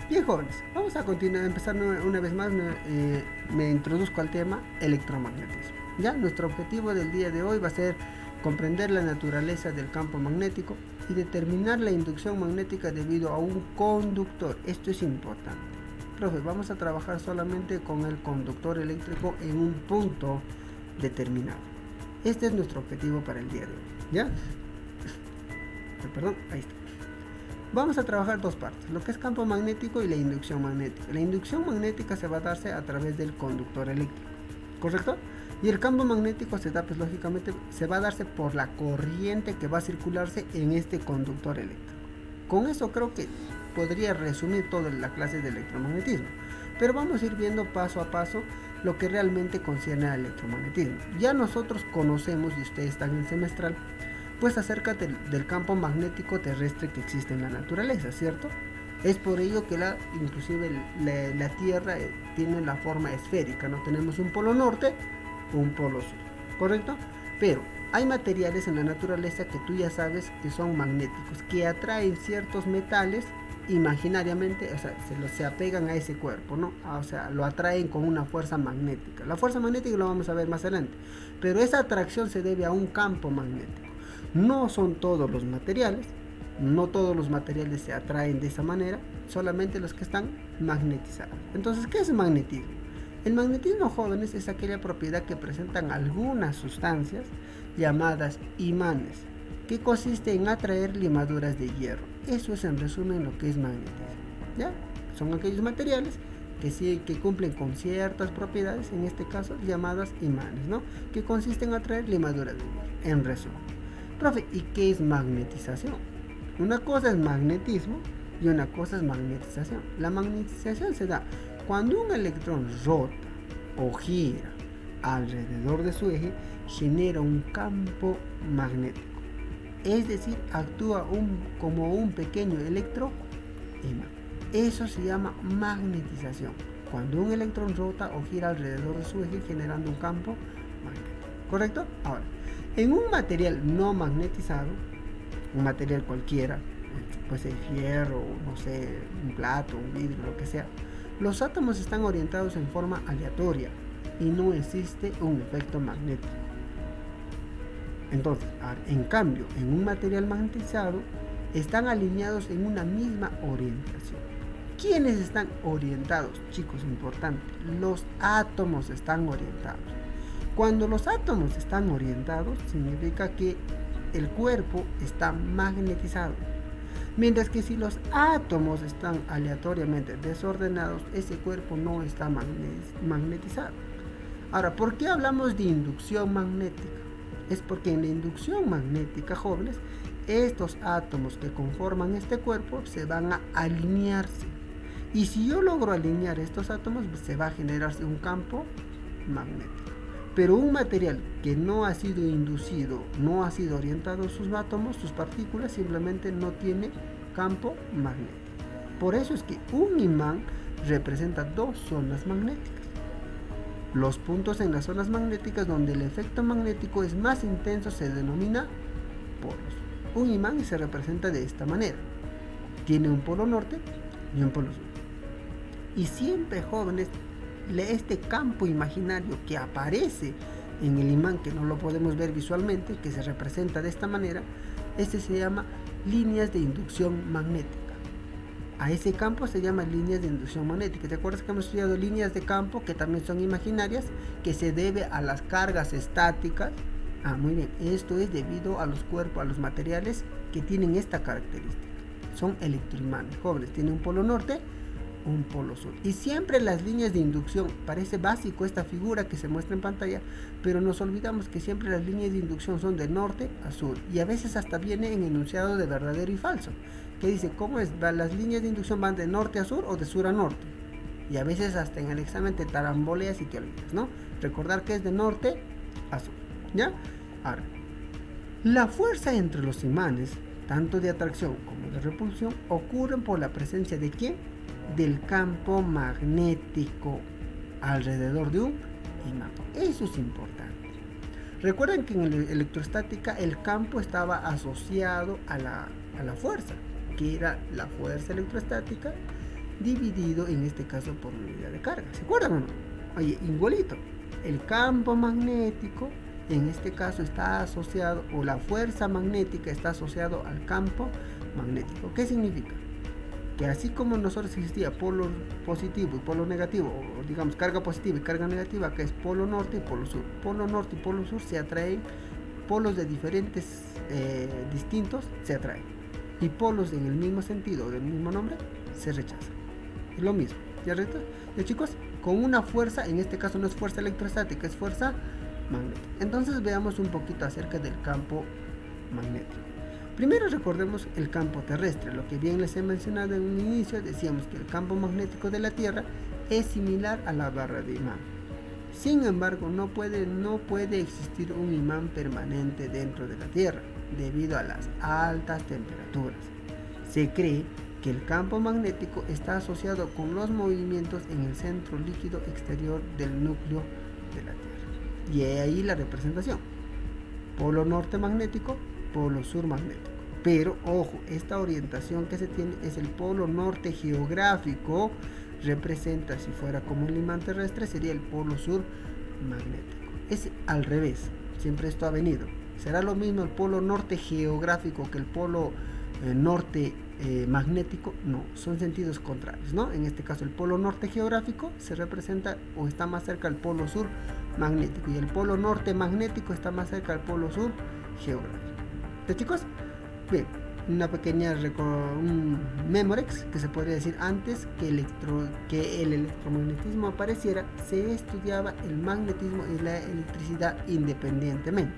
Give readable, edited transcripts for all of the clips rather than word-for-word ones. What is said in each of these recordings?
Bien, jóvenes, vamos a continuar, empezar una vez más. Me introduzco al tema electromagnetismo. Ya, nuestro objetivo del día de hoy va a ser comprender la naturaleza del campo magnético y determinar la inducción magnética debido a un conductor. Esto es importante. Profe, vamos a trabajar solamente con el conductor eléctrico en un punto determinado. Este es nuestro objetivo para el día de hoy. ¿Ya? Perdón, ahí está. Vamos a trabajar dos partes, lo que es campo magnético y la inducción magnética. La inducción magnética se va a darse a través del conductor eléctrico, ¿correcto? Y el campo magnético se da, pues lógicamente, se va a darse por la corriente que va a circularse en este conductor eléctrico. Con eso creo que podría resumir toda la clase de electromagnetismo. Pero vamos a ir viendo paso a paso lo que realmente concierne al electromagnetismo. Ya nosotros conocemos, y ustedes están en semestral, pues acerca del campo magnético terrestre que existe en la naturaleza, ¿cierto? Es por ello que inclusive la Tierra tiene la forma esférica, ¿no? Tenemos un polo norte, un polo sur, ¿correcto? Pero hay materiales en la naturaleza que tú ya sabes que son magnéticos, que atraen ciertos metales imaginariamente, o sea, se apegan a ese cuerpo, ¿no? O sea, lo atraen con una fuerza magnética. La fuerza magnética lo vamos a ver más adelante, pero esa atracción se debe a un campo magnético. No son todos los materiales, no todos los materiales se atraen de esa manera, solamente los que están magnetizados. Entonces, ¿qué es magnetismo? El magnetismo, jóvenes, es aquella propiedad que presentan algunas sustancias llamadas imanes, que consiste en atraer limaduras de hierro. Eso es en resumen lo que es magnetismo, ¿ya? Son aquellos materiales que cumplen con ciertas propiedades, en este caso llamadas imanes, ¿no? Que consisten en atraer limaduras de hierro, en resumen. Profe, ¿y qué es magnetización? Una cosa es magnetismo y una cosa es magnetización. La magnetización se da cuando un electrón rota o gira alrededor de su eje, genera un campo magnético. Es decir, actúa como un pequeño electroimán. Eso se llama magnetización. Cuando un electrón rota o gira alrededor de su eje, generando un campo magnético. ¿Correcto? Ahora, en un material no magnetizado, un material cualquiera, puede ser fierro, no sé, un plato, un vidrio, lo que sea, los átomos están orientados en forma aleatoria y no existe un efecto magnético. Entonces, en cambio, en un material magnetizado, están alineados en una misma orientación. ¿Quiénes están orientados? Chicos, importante, los átomos están orientados. Cuando los átomos están orientados, significa que el cuerpo está magnetizado. Mientras que si los átomos están aleatoriamente desordenados, ese cuerpo no está magnetizado. Ahora, ¿por qué hablamos de inducción magnética? Es porque en la inducción magnética, jóvenes, estos átomos que conforman este cuerpo se van a alinearse. Y si yo logro alinear estos átomos, se va a generarse un campo magnético. Pero un material que no ha sido inducido, no ha sido orientado sus átomos, sus partículas, simplemente no tiene campo magnético. Por eso es que un imán representa dos zonas magnéticas. Los puntos en las zonas magnéticas donde el efecto magnético es más intenso se denomina polos. Un imán se representa de esta manera. Tiene un polo norte y un polo sur. Y siempre, jóvenes, este campo imaginario que aparece en el imán, que no lo podemos ver visualmente, que se representa de esta manera, este se llama líneas de inducción magnética. A ese campo se llama líneas de inducción magnética. ¿Te acuerdas que hemos estudiado líneas de campo que también son imaginarias, que se debe a las cargas estáticas? Muy bien, esto es debido a los cuerpos, a los materiales que tienen esta característica. Son electroimanes, jóvenes, tienen un polo norte, un polo sur. Y siempre las líneas de inducción, parece básico esta figura que se muestra en pantalla, pero nos olvidamos que siempre las líneas de inducción son de norte a sur, y a veces hasta viene en enunciado de verdadero y falso, que dice, ¿cómo es? ¿Las líneas de inducción van de norte a sur o de sur a norte? Y a veces hasta en el examen te taramboleas y te olvidas, ¿no? Recordar que es de norte a sur, ¿ya? Ahora, la fuerza entre los imanes, tanto de atracción como de repulsión, ocurren por la presencia de ¿quién? Del campo magnético alrededor de un imán. Eso es importante. Recuerden que en la electroestática el campo estaba asociado a la fuerza, que era la fuerza electrostática dividido en este caso por unidad de carga. ¿Se acuerdan o no? Oye, igualito, el campo magnético en este caso está asociado, o la fuerza magnética está asociado al campo magnético. ¿Qué significa? Que así como nosotros existía polo positivo y polo negativo, o digamos carga positiva y carga negativa, que es polo norte y polo sur. Polo norte y polo sur se atraen, polos de diferentes distintos se atraen, y polos en el mismo sentido, del mismo nombre, se rechazan. Es lo mismo, ¿ya chicos? Con una fuerza, en este caso no es fuerza electrostática, es fuerza magnética. Entonces veamos un poquito acerca del campo magnético. Primero recordemos el campo terrestre. Lo que bien les he mencionado en un inicio, decíamos que el campo magnético de la Tierra es similar a la barra de imán. Sin embargo, no puede existir un imán permanente dentro de la Tierra debido a las altas temperaturas. Se cree que el campo magnético está asociado con los movimientos en el centro líquido exterior del núcleo de la Tierra. Y ahí la representación: polo norte magnético, polo sur magnético. Pero ojo, esta orientación que se tiene es el polo norte geográfico, representa, si fuera como el imán terrestre, sería el polo sur magnético. Es al revés, siempre esto ha venido. ¿Será lo mismo el polo norte geográfico que el polo norte magnético? No, son sentidos contrarios, ¿no? En este caso el polo norte geográfico se representa o está más cerca al polo sur magnético, y el polo norte magnético está más cerca al polo sur geográfico. ¿De chicos? Bien, una pequeña un memorex que se podría decir: antes que el electromagnetismo apareciera, se estudiaba el magnetismo y la electricidad independientemente.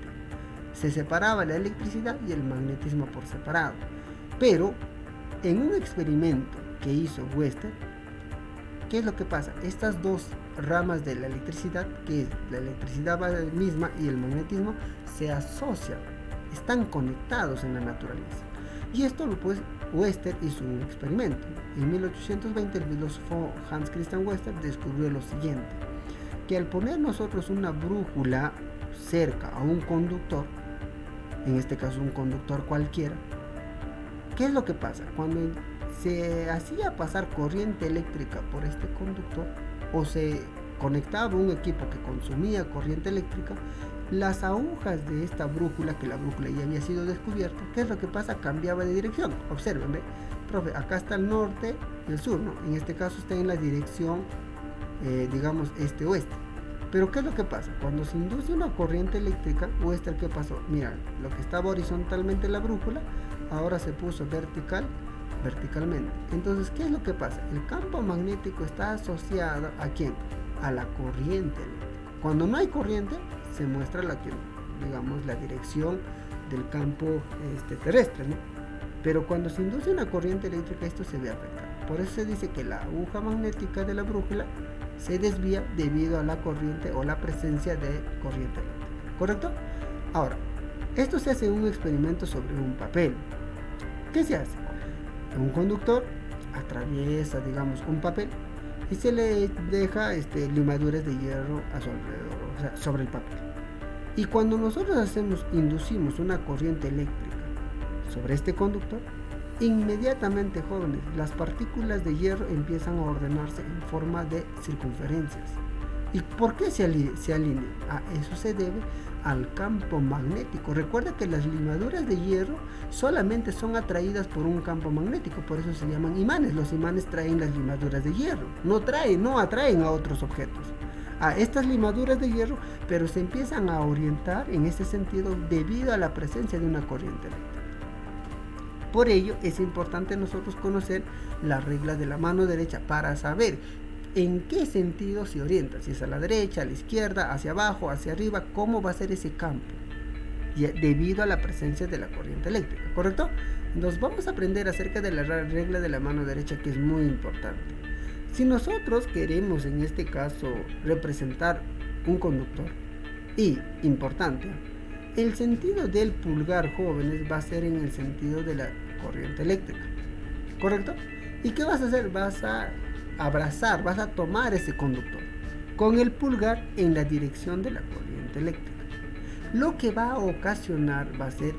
Se separaba la electricidad y el magnetismo por separado. Pero en un experimento que hizo Wester, ¿qué es lo que pasa? Estas dos ramas de la electricidad, que es la electricidad misma y el magnetismo, se asocian, están conectados en la naturaleza. Y esto pues Wester hizo un experimento. En 1820 el filósofo Hans Christian Wester descubrió lo siguiente: que al poner nosotros una brújula cerca a un conductor, en este caso un conductor cualquiera, ¿qué es lo que pasa? Cuando se hacía pasar corriente eléctrica por este conductor, o se conectaba un equipo que consumía corriente eléctrica, las agujas de esta brújula, que la brújula ya había sido descubierta, ¿qué es lo que pasa? Cambiaba de dirección. Observen, profe, acá está el norte y el sur, ¿no? En este caso está en la dirección, digamos, este-oeste. Pero ¿qué es lo que pasa? Cuando se induce una corriente eléctrica, Wester, ¿qué pasó? Mira, lo que estaba horizontalmente en la brújula, ahora se puso verticalmente. Entonces, ¿qué es lo que pasa? El campo magnético está asociado ¿a quién? A la corriente eléctrica. Cuando no hay corriente, se muestra la dirección del campo terrestre, ¿no? Pero cuando se induce una corriente eléctrica, esto se ve afectado. Por eso se dice que la aguja magnética de la brújula se desvía debido a la corriente o la presencia de corriente eléctrica, ¿correcto? Ahora, esto se hace en un experimento sobre un papel. ¿Qué se hace? Un conductor atraviesa, digamos, un papel y se le deja limaduras de hierro a su alrededor, o sea, sobre el papel. Y cuando nosotros inducimos una corriente eléctrica sobre este conductor, inmediatamente, jóvenes, las partículas de hierro empiezan a ordenarse en forma de circunferencias. ¿Y por qué se alinean? Eso se debe al campo magnético. Recuerda que las limaduras de hierro solamente son atraídas por un campo magnético, por eso se llaman imanes. Los imanes traen las limaduras de hierro, no atraen a otros objetos. Estas limaduras de hierro, pero se empiezan a orientar en ese sentido debido a la presencia de una corriente eléctrica. Por ello es importante nosotros conocer las reglas de la mano derecha para saber en qué sentido se orienta, si es a la derecha, a la izquierda, hacia abajo, hacia arriba, cómo va a ser ese campo, debido a la presencia de la corriente eléctrica, ¿correcto? Entonces vamos a aprender acerca de la regla de la mano derecha, que es muy importante. Si nosotros queremos, en este caso, representar un conductor, y importante, el sentido del pulgar, jóvenes, va a ser en el sentido de la corriente eléctrica, ¿correcto? ¿Y qué vas a hacer? Vas a abrazar, vas a tomar ese conductor con el pulgar en la dirección de la corriente eléctrica. Lo que va a ocasionar va a ser,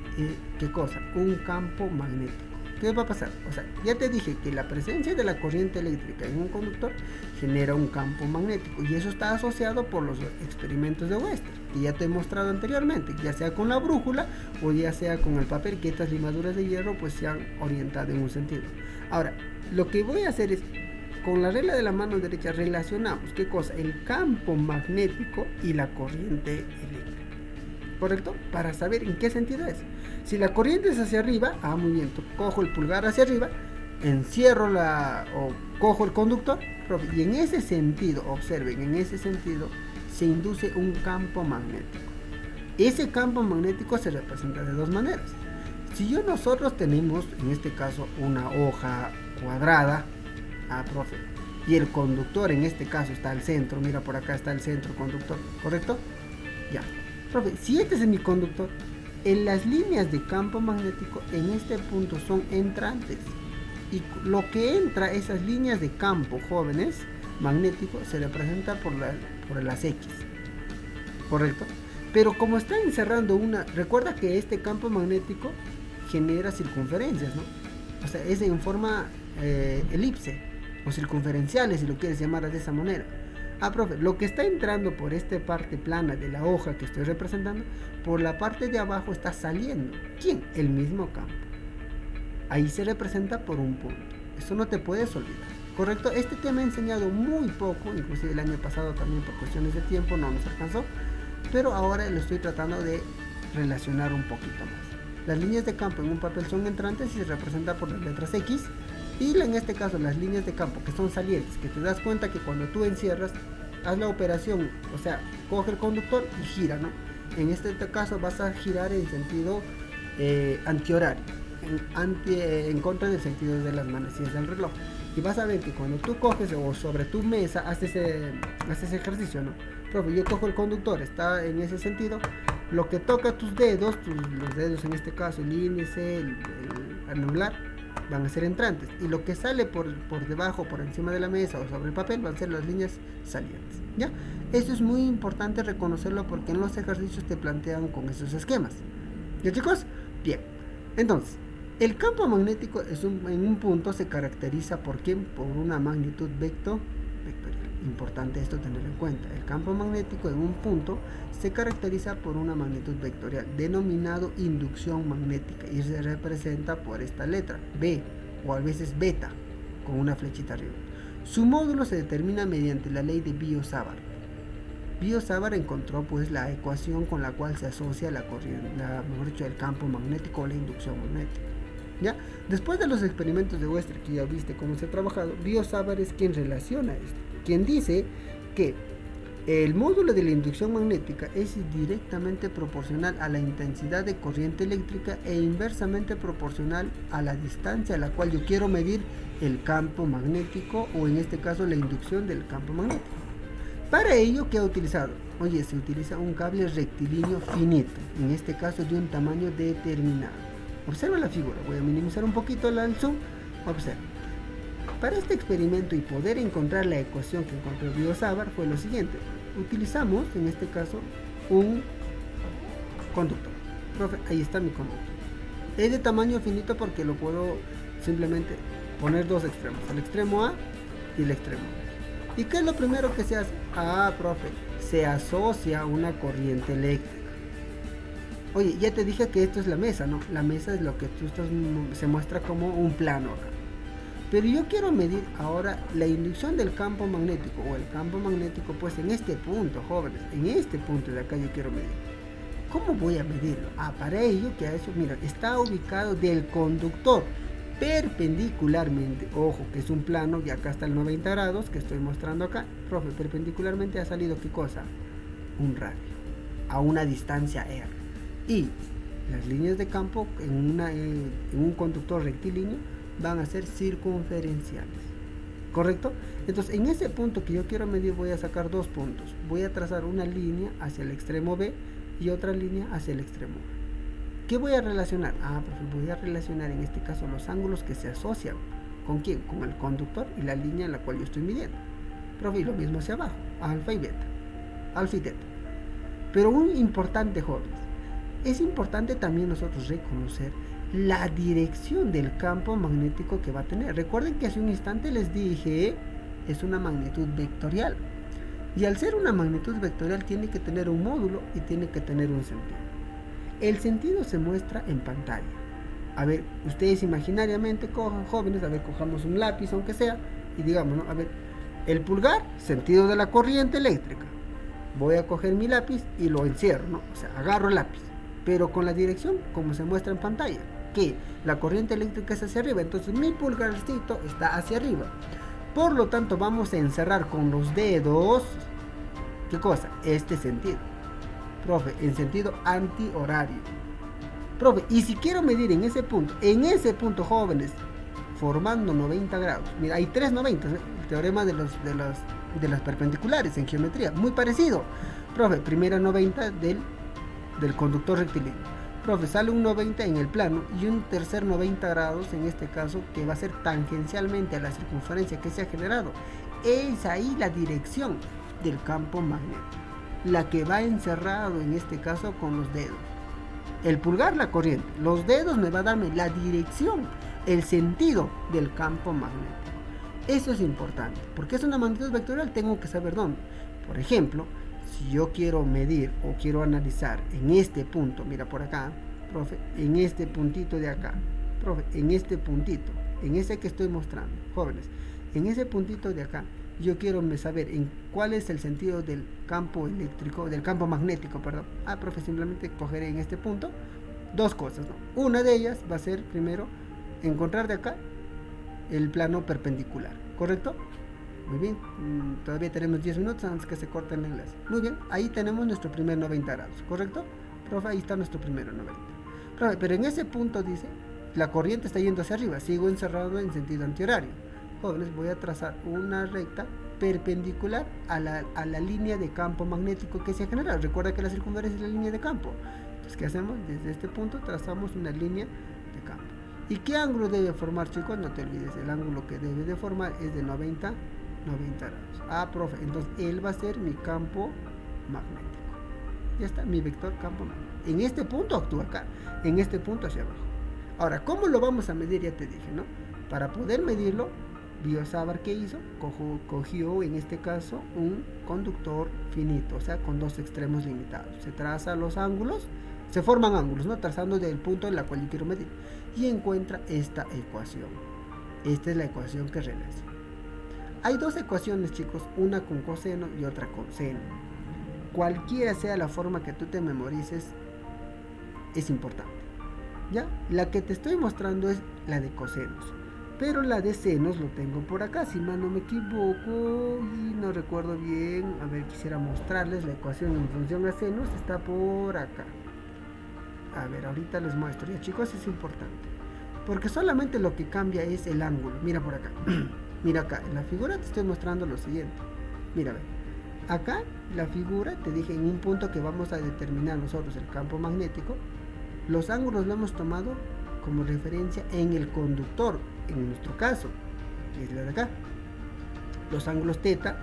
¿qué cosa? Un campo magnético. ¿qué va a pasar? O sea, ya te dije que la presencia de la corriente eléctrica en un conductor genera un campo magnético y eso está asociado por los experimentos de Wester, que ya te he mostrado anteriormente, ya sea con la brújula o ya sea con el papel, que estas limaduras de hierro pues se han orientado en un sentido. Ahora, lo que voy a hacer es, con la regla de la mano derecha relacionamos, ¿qué cosa? El campo magnético y la corriente eléctrica. ¿Correcto? Para saber en qué sentido es. Si la corriente es hacia arriba, muy bien, cojo el pulgar hacia arriba, encierro o cojo el conductor, y en ese sentido, observen, en ese sentido se induce un campo magnético. Ese campo magnético se representa de dos maneras. Si nosotros tenemos, en este caso, una hoja cuadrada, profe, y el conductor en este caso está al centro, mira por acá está el centro conductor, ¿correcto? Ya. Profe, si este es mi conductor, en las líneas de campo magnético en este punto son entrantes y lo que entra, esas líneas de campo, jóvenes, magnético, se representa por las X, ¿correcto? Pero como está encerrando recuerda que este campo magnético genera circunferencias, ¿no? O sea, es en forma elipse o circunferenciales, si lo quieres llamar de esa manera. Profe, lo que está entrando por esta parte plana de la hoja que estoy representando, por la parte de abajo está saliendo. ¿Quién? El mismo campo. Ahí se representa por un punto. Eso no te puedes olvidar. ¿Correcto? Este tema he enseñado muy poco, inclusive el año pasado también por cuestiones de tiempo no nos alcanzó, pero ahora lo estoy tratando de relacionar un poquito más. Las líneas de campo en un papel son entrantes y se representan por las letras X. Y en este caso las líneas de campo que son salientes, que te das cuenta que cuando tú encierras, haz la operación, o sea, coge el conductor y gira, ¿no? En este caso vas a girar en sentido antihorario, en contra del sentido de las manecillas del reloj. Y vas a ver que cuando tú coges o sobre tu mesa haces ese ejercicio, ¿no? Profe, yo cojo el conductor, está en ese sentido, lo que toca tus dedos, los dedos en este caso, el índice, el anular, van a ser entrantes, y lo que sale por debajo, por encima de la mesa o sobre el papel van a ser las líneas salientes, ¿ya? Eso es muy importante reconocerlo porque en los ejercicios te plantean con esos esquemas, ¿ya, chicos? Bien, entonces el campo magnético en un punto se caracteriza por una magnitud vectorial. Importante esto tenerlo en cuenta. El campo magnético en un punto se caracteriza por una magnitud vectorial denominado inducción magnética y se representa por esta letra B o a veces beta con una flechita arriba. Su módulo se determina mediante la ley de Biot-Savart. Biot-Savart encontró pues la ecuación con la cual se asocia la corriente, mejor dicho, el campo magnético o la inducción magnética. ¿Ya? Después de los experimentos de Wester, que ya viste cómo se ha trabajado, Biot-Savart es quien relaciona esto, quien dice que el módulo de la inducción magnética es directamente proporcional a la intensidad de corriente eléctrica e inversamente proporcional a la distancia a la cual yo quiero medir el campo magnético o en este caso la inducción del campo magnético. Para ello, ¿qué ha utilizado? Oye, se utiliza un cable rectilíneo finito, en este caso de un tamaño determinado. Observa la figura, voy a minimizar un poquito el zoom, observa. Para este experimento y poder encontrar la ecuación que encontró Biot-Savart fue lo siguiente. Utilizamos en este caso un conductor. Profe, ahí está mi conductor. Es de tamaño finito porque lo puedo simplemente poner dos extremos, el extremo A y el extremo B. ¿Y qué es lo primero que se hace? Profe, se asocia una corriente eléctrica. Oye, ya te dije que esto es la mesa, ¿no? La mesa es lo que se muestra como un plano acá. Pero yo quiero medir ahora la inducción del campo magnético o el campo magnético pues en este punto, jóvenes, en este punto de acá yo quiero medir. ¿Cómo voy a medirlo? Para ello, que a eso, mira, está ubicado del conductor perpendicularmente, ojo que es un plano y acá está el 90 grados que estoy mostrando acá, profe, perpendicularmente ha salido ¿qué cosa? Un radio, a una distancia R. Y las líneas de campo en un conductor rectilíneo van a ser circunferenciales, ¿correcto? Entonces en ese punto que yo quiero medir voy a sacar dos puntos, voy a trazar una línea hacia el extremo B y otra línea hacia el extremo A. ¿Qué voy a relacionar? Pues voy a relacionar en este caso los ángulos que se asocian. ¿Con quién? Con el conductor y la línea en la cual yo estoy midiendo. Profe, y lo mismo hacia abajo, alfa y beta, alfa y teta. Pero un importante, jóvenes, es importante también nosotros reconocer la dirección del campo magnético que va a tener. Recuerden que hace un instante les dije, es una magnitud vectorial. Y al ser una magnitud vectorial tiene que tener un módulo y tiene que tener un sentido. El sentido se muestra en pantalla. A ver, ustedes imaginariamente cojan, jóvenes, a ver, cojamos un lápiz aunque sea, y digamos, ¿no? A ver, el pulgar, sentido de la corriente eléctrica. Voy a coger mi lápiz y lo encierro, ¿no? O sea, agarro el lápiz, pero con la dirección como se muestra en pantalla, que la corriente eléctrica es hacia arriba, entonces mi pulgarcito está hacia arriba. Por lo tanto, vamos a encerrar con los dedos, ¿qué cosa? Este sentido. Profe, en sentido antihorario. Profe, y si quiero medir en ese punto, jóvenes, formando 90 grados. Mira, hay 390, ¿eh? El teorema de las perpendiculares en geometría, muy parecido. Profe, primera 90 del conductor rectilíneo. Profe, sale un 90 en el plano y un tercer 90 grados en este caso que va a ser tangencialmente a la circunferencia que se ha generado. Es ahí la dirección del campo magnético, la que va encerrado en este caso con los dedos. El pulgar, la corriente, los dedos me va a darme la dirección, el sentido del campo magnético. Eso es importante, porque es una magnitud vectorial, tengo que saber dónde. Por ejemplo, si yo quiero medir o quiero analizar en este punto, mira por acá, profe, en este puntito de acá, profe, en este puntito, en ese que estoy mostrando, jóvenes, en ese puntito de acá, yo quiero saber en cuál es el sentido del campo eléctrico, del campo magnético, perdón. Profe, simplemente cogeré en este punto dos cosas, ¿no? Una de ellas va a ser, primero, encontrar de acá el plano perpendicular, ¿correcto? Muy bien, todavía tenemos 10 minutos antes que se corte el enlace. Muy bien, ahí tenemos nuestro primer 90 grados, ¿correcto? Profe, ahí está nuestro primero 90. Profe, pero en ese punto dice, la corriente está yendo hacia arriba, sigo encerrado en sentido antihorario. Jóvenes, voy a trazar una recta perpendicular a la línea de campo magnético que se ha generado. Recuerda que la circunferencia es la línea de campo. Entonces, ¿qué hacemos? Desde este punto trazamos una línea de campo. ¿Y qué ángulo debe formar, chicos? No te olvides, el ángulo que debe de formar es de 90 grados. Profe, entonces él va a ser mi campo magnético. Ya está, mi vector campo magnético. En este punto actúa acá, en este punto hacia abajo. Ahora, ¿cómo lo vamos a medir? Ya te dije, ¿no? Para poder medirlo, Biot-Savart, ¿qué hizo? Cogió en este caso un conductor finito, o sea, con dos extremos limitados. Se trazan los ángulos, se forman ángulos, ¿no? Trazando del punto en la cual yo quiero medir. Y encuentra esta ecuación. Esta es la ecuación que relaciona. Hay dos ecuaciones, chicos, una con coseno y otra con seno. Cualquiera sea la forma que tú te memorices, es importante. ¿Ya? La que te estoy mostrando es la de cosenos. Pero la de senos lo tengo por acá, si mal no me equivoco y no recuerdo bien. A ver, quisiera mostrarles la ecuación en función a senos, está por acá. A ver, ahorita les muestro. Ya, chicos, es importante, porque solamente lo que cambia es el ángulo. Mira por acá. Mira acá, en la figura te estoy mostrando lo siguiente. Mira, ve. Acá la figura, te dije en un punto que vamos a determinar nosotros el campo magnético. Los ángulos lo hemos tomado como referencia en el conductor, en nuestro caso, que es la de acá. Los ángulos teta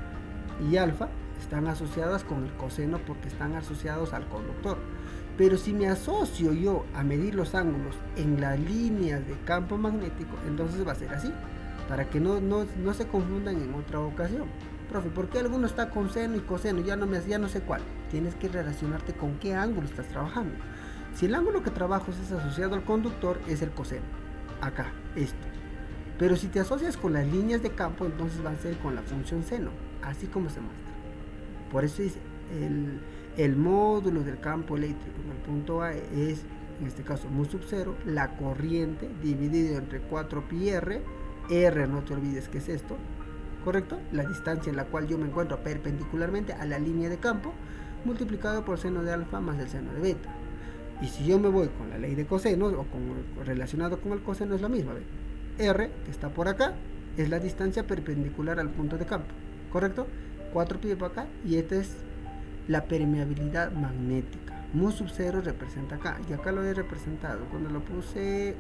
y alfa están asociados con el coseno porque están asociados al conductor. Pero si me asocio yo a medir los ángulos en las líneas de campo magnético, entonces va a ser así, para que no se confundan en otra ocasión. Profe, ¿por qué alguno está con seno y coseno? Ya no sé cuál. Tienes que relacionarte con qué ángulo estás trabajando. Si el ángulo que trabajas es asociado al conductor, es el coseno. Acá, esto. Pero si te asocias con las líneas de campo, entonces va a ser con la función seno, así como se muestra. Por eso dice, el módulo del campo eléctrico en el punto A es, en este caso, mu sub 0, la corriente dividido entre 4πr, R no te olvides que es esto, ¿correcto? La distancia en la cual yo me encuentro perpendicularmente a la línea de campo, multiplicado por seno de alfa más el seno de beta. Y si yo me voy con la ley de cosenos o relacionado con el coseno, es lo mismo. ¿Ve? R, que está por acá, es la distancia perpendicular al punto de campo, ¿correcto? 4π para acá, y esta es la permeabilidad magnética. Mu sub 0 representa acá, y acá lo he representado. Cuando lo puse,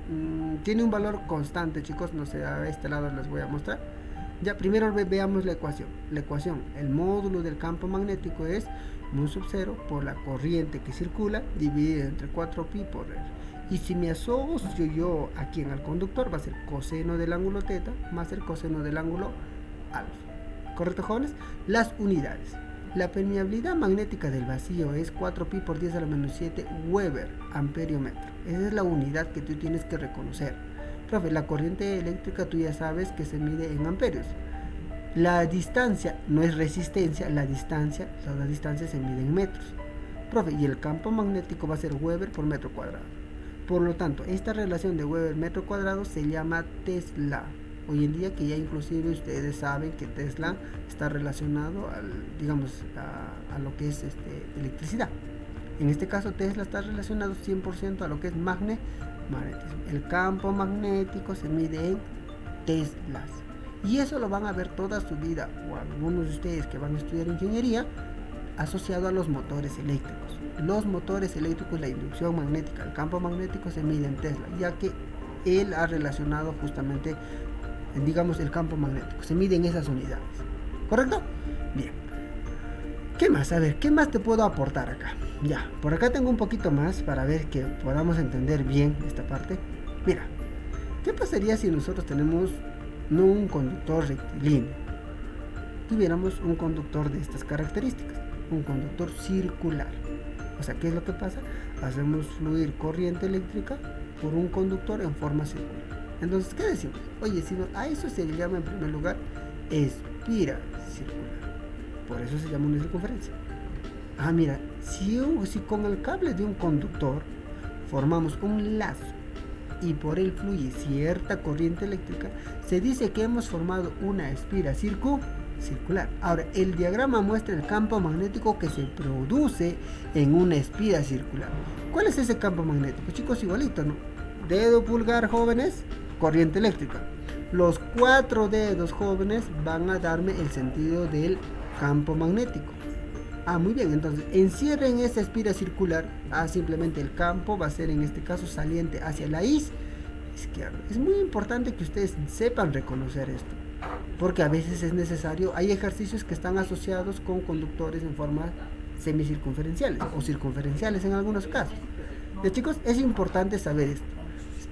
tiene un valor constante, chicos, no sé, a este lado les voy a mostrar. Ya, primero veamos la ecuación. La ecuación, el módulo del campo magnético es mu sub 0 por la corriente que circula dividida entre 4π por R. Y si me asocio yo aquí en el conductor, va a ser coseno del ángulo teta más el coseno del ángulo alfa. ¿Correcto, jóvenes? Las unidades. La permeabilidad magnética del vacío es 4pi por 10 a la menos 7 Weber, amperiómetro. Esa es la unidad que tú tienes que reconocer. Profe, la corriente eléctrica tú ya sabes que se mide en amperios. La distancia no es resistencia, la distancia se mide en metros. Profe, y el campo magnético va a ser Weber por metro cuadrado. Por lo tanto, esta relación de Weber metro cuadrado se llama Tesla. Hoy en día que ya inclusive ustedes saben que Tesla está relacionado a lo que es electricidad. En este caso Tesla está relacionado 100% a lo que es magnetismo. El campo magnético se mide en teslas. Y eso lo van a ver toda su vida, o algunos de ustedes que van a estudiar ingeniería, asociado a los motores eléctricos. Los motores eléctricos, la inducción magnética, el campo magnético se mide en Tesla, ya que él ha relacionado justamente el campo magnético, se mide en esas unidades, ¿correcto? Bien, ¿qué más? A ver, ¿qué más te puedo aportar acá? Ya, por acá tengo un poquito más para ver que podamos entender bien esta parte. Mira, ¿qué pasaría si nosotros tenemos no un conductor rectilíneo, tuviéramos un conductor de estas características, un conductor circular? O sea, ¿qué es lo que pasa? Hacemos fluir corriente eléctrica por un conductor en forma circular. Entonces, ¿qué decimos? Oye, a eso se le llama en primer lugar espira circular. Por eso se llama una circunferencia. Mira, si con el cable de un conductor formamos un lazo y por él fluye cierta corriente eléctrica, se dice que hemos formado una espira circular. Ahora, el diagrama muestra el campo magnético que se produce en una espira circular. ¿Cuál es ese campo magnético? Chicos, igualito, ¿no? Dedo pulgar, jóvenes, corriente eléctrica. Los 4 dedos, jóvenes, van a darme el sentido del campo magnético. Muy bien, entonces encierren esa espira circular. Simplemente el campo va a ser en este caso saliente hacia la izquierda. Es muy importante que ustedes sepan reconocer esto, porque a veces es necesario. Hay ejercicios que están asociados con conductores en forma semicircunferenciales o circunferenciales en algunos casos. Chicos, es importante saber esto.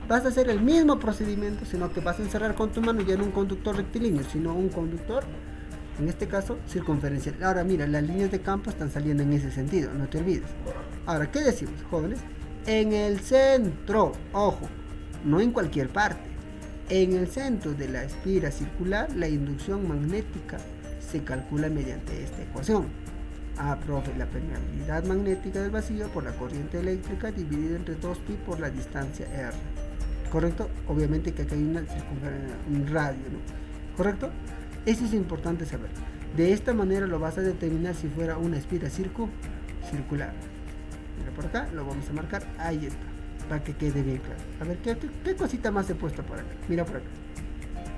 Vas a hacer el mismo procedimiento, sino que vas a encerrar con tu mano ya en un conductor rectilíneo, sino un conductor, en este caso, circunferencial. Ahora mira, las líneas de campo están saliendo en ese sentido, no te olvides. Ahora, ¿qué decimos, jóvenes? En el centro, ojo, no en cualquier parte. En el centro de la espira circular, la inducción magnética se calcula mediante esta ecuación. Profe, la permeabilidad magnética del vacío por la corriente eléctrica dividida entre 2pi por la distancia r. ¿Correcto? Obviamente que acá hay un radio, ¿no? ¿Correcto? Eso es importante saber. De esta manera lo vas a determinar si fuera una espira circular. Mira por acá, lo vamos a marcar, ahí está, para que quede bien claro. A ver, ¿qué cosita más he puesto por acá? Mira por acá.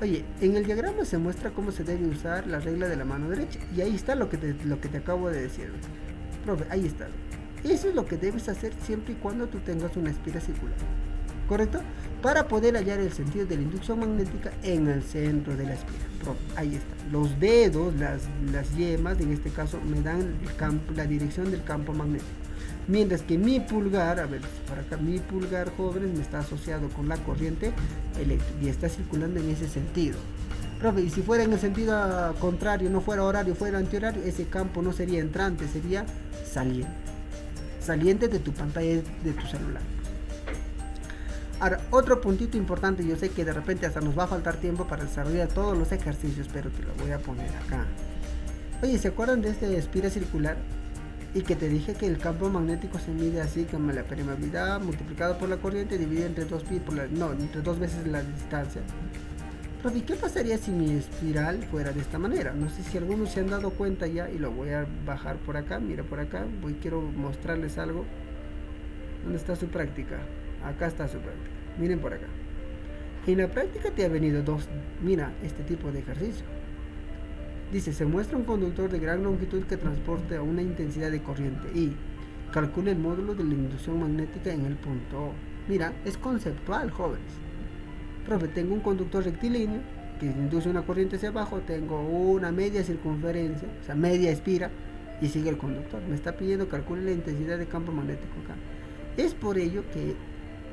Oye, en el diagrama se muestra cómo se debe usar la regla de la mano derecha. Y ahí está lo que te acabo de decir. Profe, ahí está. Eso es lo que debes hacer siempre y cuando tú tengas una espira circular. ¿Correcto? Para poder hallar el sentido de la inducción magnética en el centro de la espira. Profe, ahí está. Los dedos, las yemas, en este caso, me dan la dirección del campo magnético. Mientras que mi pulgar, a ver, por acá, mi pulgar, jóvenes, me está asociado con la corriente eléctrica y está circulando en ese sentido. Profe, y si fuera en el sentido contrario, no fuera horario, fuera antihorario, ese campo no sería entrante, sería saliente. Saliente de tu pantalla de tu celular. Ahora, otro puntito importante, yo sé que de repente hasta nos va a faltar tiempo para desarrollar todos los ejercicios, pero te lo voy a poner acá. Oye, ¿se acuerdan de este espira circular? Y que te dije que el campo magnético se mide así, como la permeabilidad multiplicada por la corriente dividida entre 2pi entre 2 veces la distancia. Pero ¿y qué pasaría si mi espiral fuera de esta manera? No sé si algunos se han dado cuenta ya, y lo voy a bajar por acá, mira por acá, quiero mostrarles algo. ¿Dónde está su práctica? Acá está su práctica, miren por acá. En la práctica te ha venido mira este tipo de ejercicio. Dice, se muestra un conductor de gran longitud que transporta una intensidad de corriente y calcula el módulo de la inducción magnética en el punto O. Mira, es conceptual, jóvenes. Profe, tengo un conductor rectilíneo que induce una corriente hacia abajo, tengo una media circunferencia, o sea, media espira, y sigue el conductor. Me está pidiendo calcule la intensidad de campo magnético acá. Es por ello que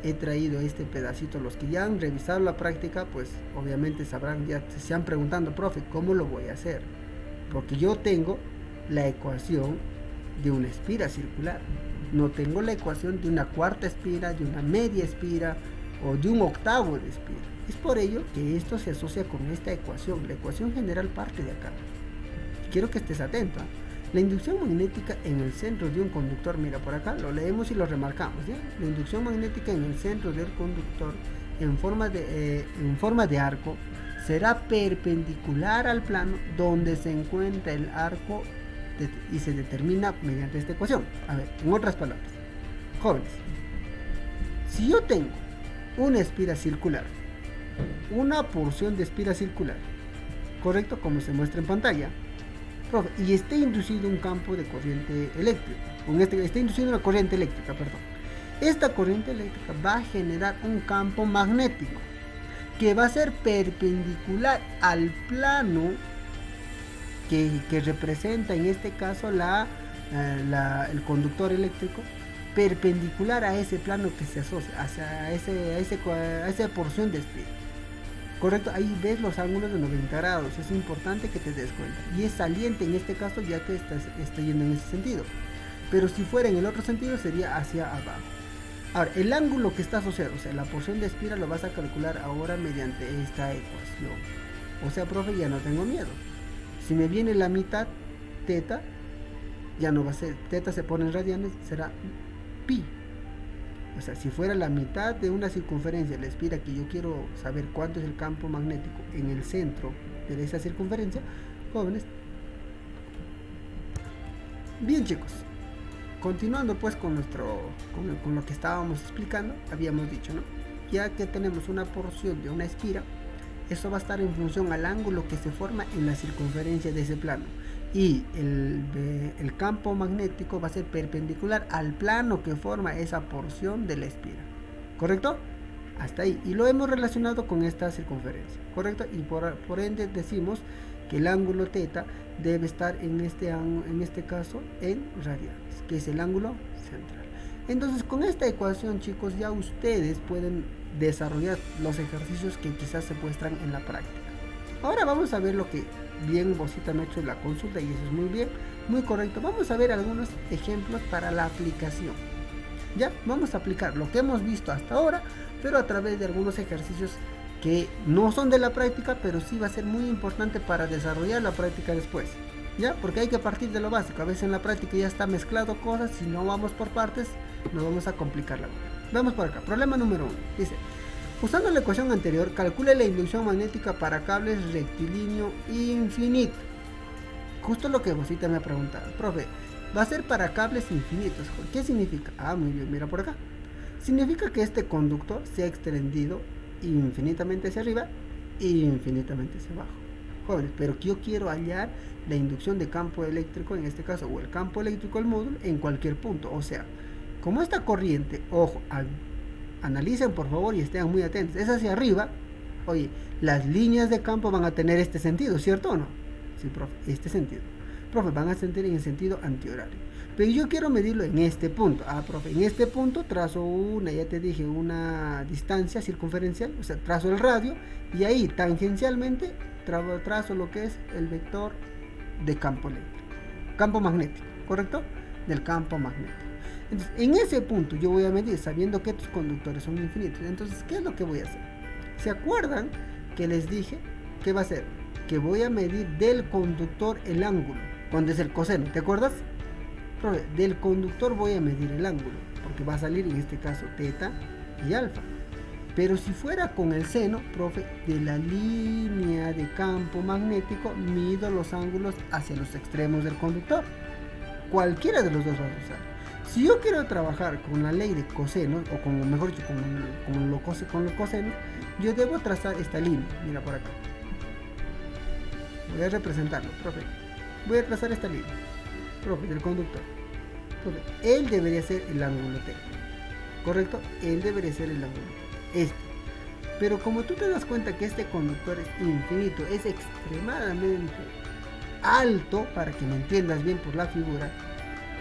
he traído este pedacito. Los que ya han revisado la práctica, pues obviamente sabrán, ya se han preguntando, profe, ¿cómo lo voy a hacer? Porque yo tengo la ecuación de una espira circular, no tengo la ecuación de una cuarta espira, de una media espira o de un octavo de espira. Es por ello que esto se asocia con esta ecuación. La ecuación general parte de acá. Quiero que estés atento. La inducción magnética en el centro de un conductor, mira por acá, lo leemos y lo remarcamos, ¿ya? La inducción magnética en el centro del conductor en forma de arco será perpendicular al plano donde se encuentra el arco y se determina mediante esta ecuación. A ver, en otras palabras, jóvenes, si yo tengo una espira circular, una porción de espira circular, correcto, como se muestra en pantalla, y esté inducido un campo de corriente eléctrica, esté inducido una corriente eléctrica, perdón. Esta corriente eléctrica va a generar un campo magnético que va a ser perpendicular al plano que representa en este caso el conductor eléctrico, perpendicular a ese plano que se asocia a esa porción de espira. Correcto, ahí ves los ángulos de 90 grados, es importante que te des cuenta. Y es saliente en este caso ya que está yendo en ese sentido. Pero si fuera en el otro sentido sería hacia abajo. Ahora, el ángulo que está asociado, o sea, la porción de espira lo vas a calcular ahora mediante esta ecuación. O sea, profe, ya no tengo miedo. Si me viene la mitad, teta, ya no va a ser, teta se pone en radianes, será pi. O sea, si fuera la mitad de una circunferencia, la espira que yo quiero saber cuánto es el campo magnético en el centro de esa circunferencia, jóvenes. Bien, chicos, continuando pues con lo que estábamos explicando, habíamos dicho, ¿no? Ya que tenemos una porción de una espira, eso va a estar en función al ángulo que se forma en la circunferencia de ese plano. Y el campo magnético va a ser perpendicular al plano que forma esa porción de la espira. ¿Correcto? Hasta ahí. Y lo hemos relacionado con esta circunferencia. ¿Correcto? Y por ende decimos que el ángulo θ debe estar en este caso en radianes, que es el ángulo central. Entonces, con esta ecuación, chicos, ya ustedes pueden desarrollar los ejercicios que quizás se muestran en la práctica. Ahora vamos a ver lo que bien Bosita me ha hecho la consulta, y eso es muy bien, muy correcto. Vamos a ver algunos ejemplos para la aplicación. Ya, vamos a aplicar lo que hemos visto hasta ahora, pero a través de algunos ejercicios que no son de la práctica, pero sí va a ser muy importante para desarrollar la práctica después. Ya, porque hay que partir de lo básico. A veces en la práctica ya está mezclado cosas, si no vamos por partes, nos vamos a complicar la vida. Vamos por acá. Problema número 1. Dice: usando la ecuación anterior, calcule la inducción magnética para cables rectilíneo infinito. Justo lo que Bosita me ha preguntado. Profe, va a ser para cables infinitos. ¿Qué significa? Ah, muy bien, mira por acá. Significa que este conductor se ha extendido infinitamente hacia arriba e infinitamente hacia abajo. Jóvenes, pero yo quiero hallar la inducción de campo eléctrico, en este caso, o el campo eléctrico del módulo, en cualquier punto. O sea, como esta corriente, ojo, analicen por favor y estén muy atentos, es hacia arriba, oye, las líneas de campo van a tener este sentido, ¿cierto o no? Sí, profe, este sentido. Profe, van a sentir en el sentido antihorario. Pero yo quiero medirlo en este punto. Ah, profe, en este punto trazo una distancia circunferencial, o sea, trazo el radio, y ahí tangencialmente trazo lo que es el vector de campo eléctrico, campo magnético, ¿correcto? Del campo magnético. Entonces, en ese punto yo voy a medir, sabiendo que estos conductores son infinitos. Entonces, ¿qué es lo que voy a hacer? ¿Se acuerdan que les dije que va a ser? Que voy a medir del conductor el ángulo, cuando es el coseno, ¿te acuerdas? Profe, del conductor voy a medir el ángulo, porque va a salir en este caso teta y alfa. Pero si fuera con el seno, profe, de la línea de campo magnético mido los ángulos hacia los extremos del conductor. Cualquiera de los dos vas a usar. Si yo quiero trabajar con la ley de cosenos, o con, mejor dicho, con los cosenos, yo debo trazar esta línea. Mira por acá. Voy a representarlo, profe. Voy a trazar esta línea, profe, del conductor. Profe, él debería ser el ángulo θ. ¿Correcto? Él debería ser el ángulo θ. Pero como tú te das cuenta que este conductor es infinito, es extremadamente alto, para que me entiendas bien por la figura,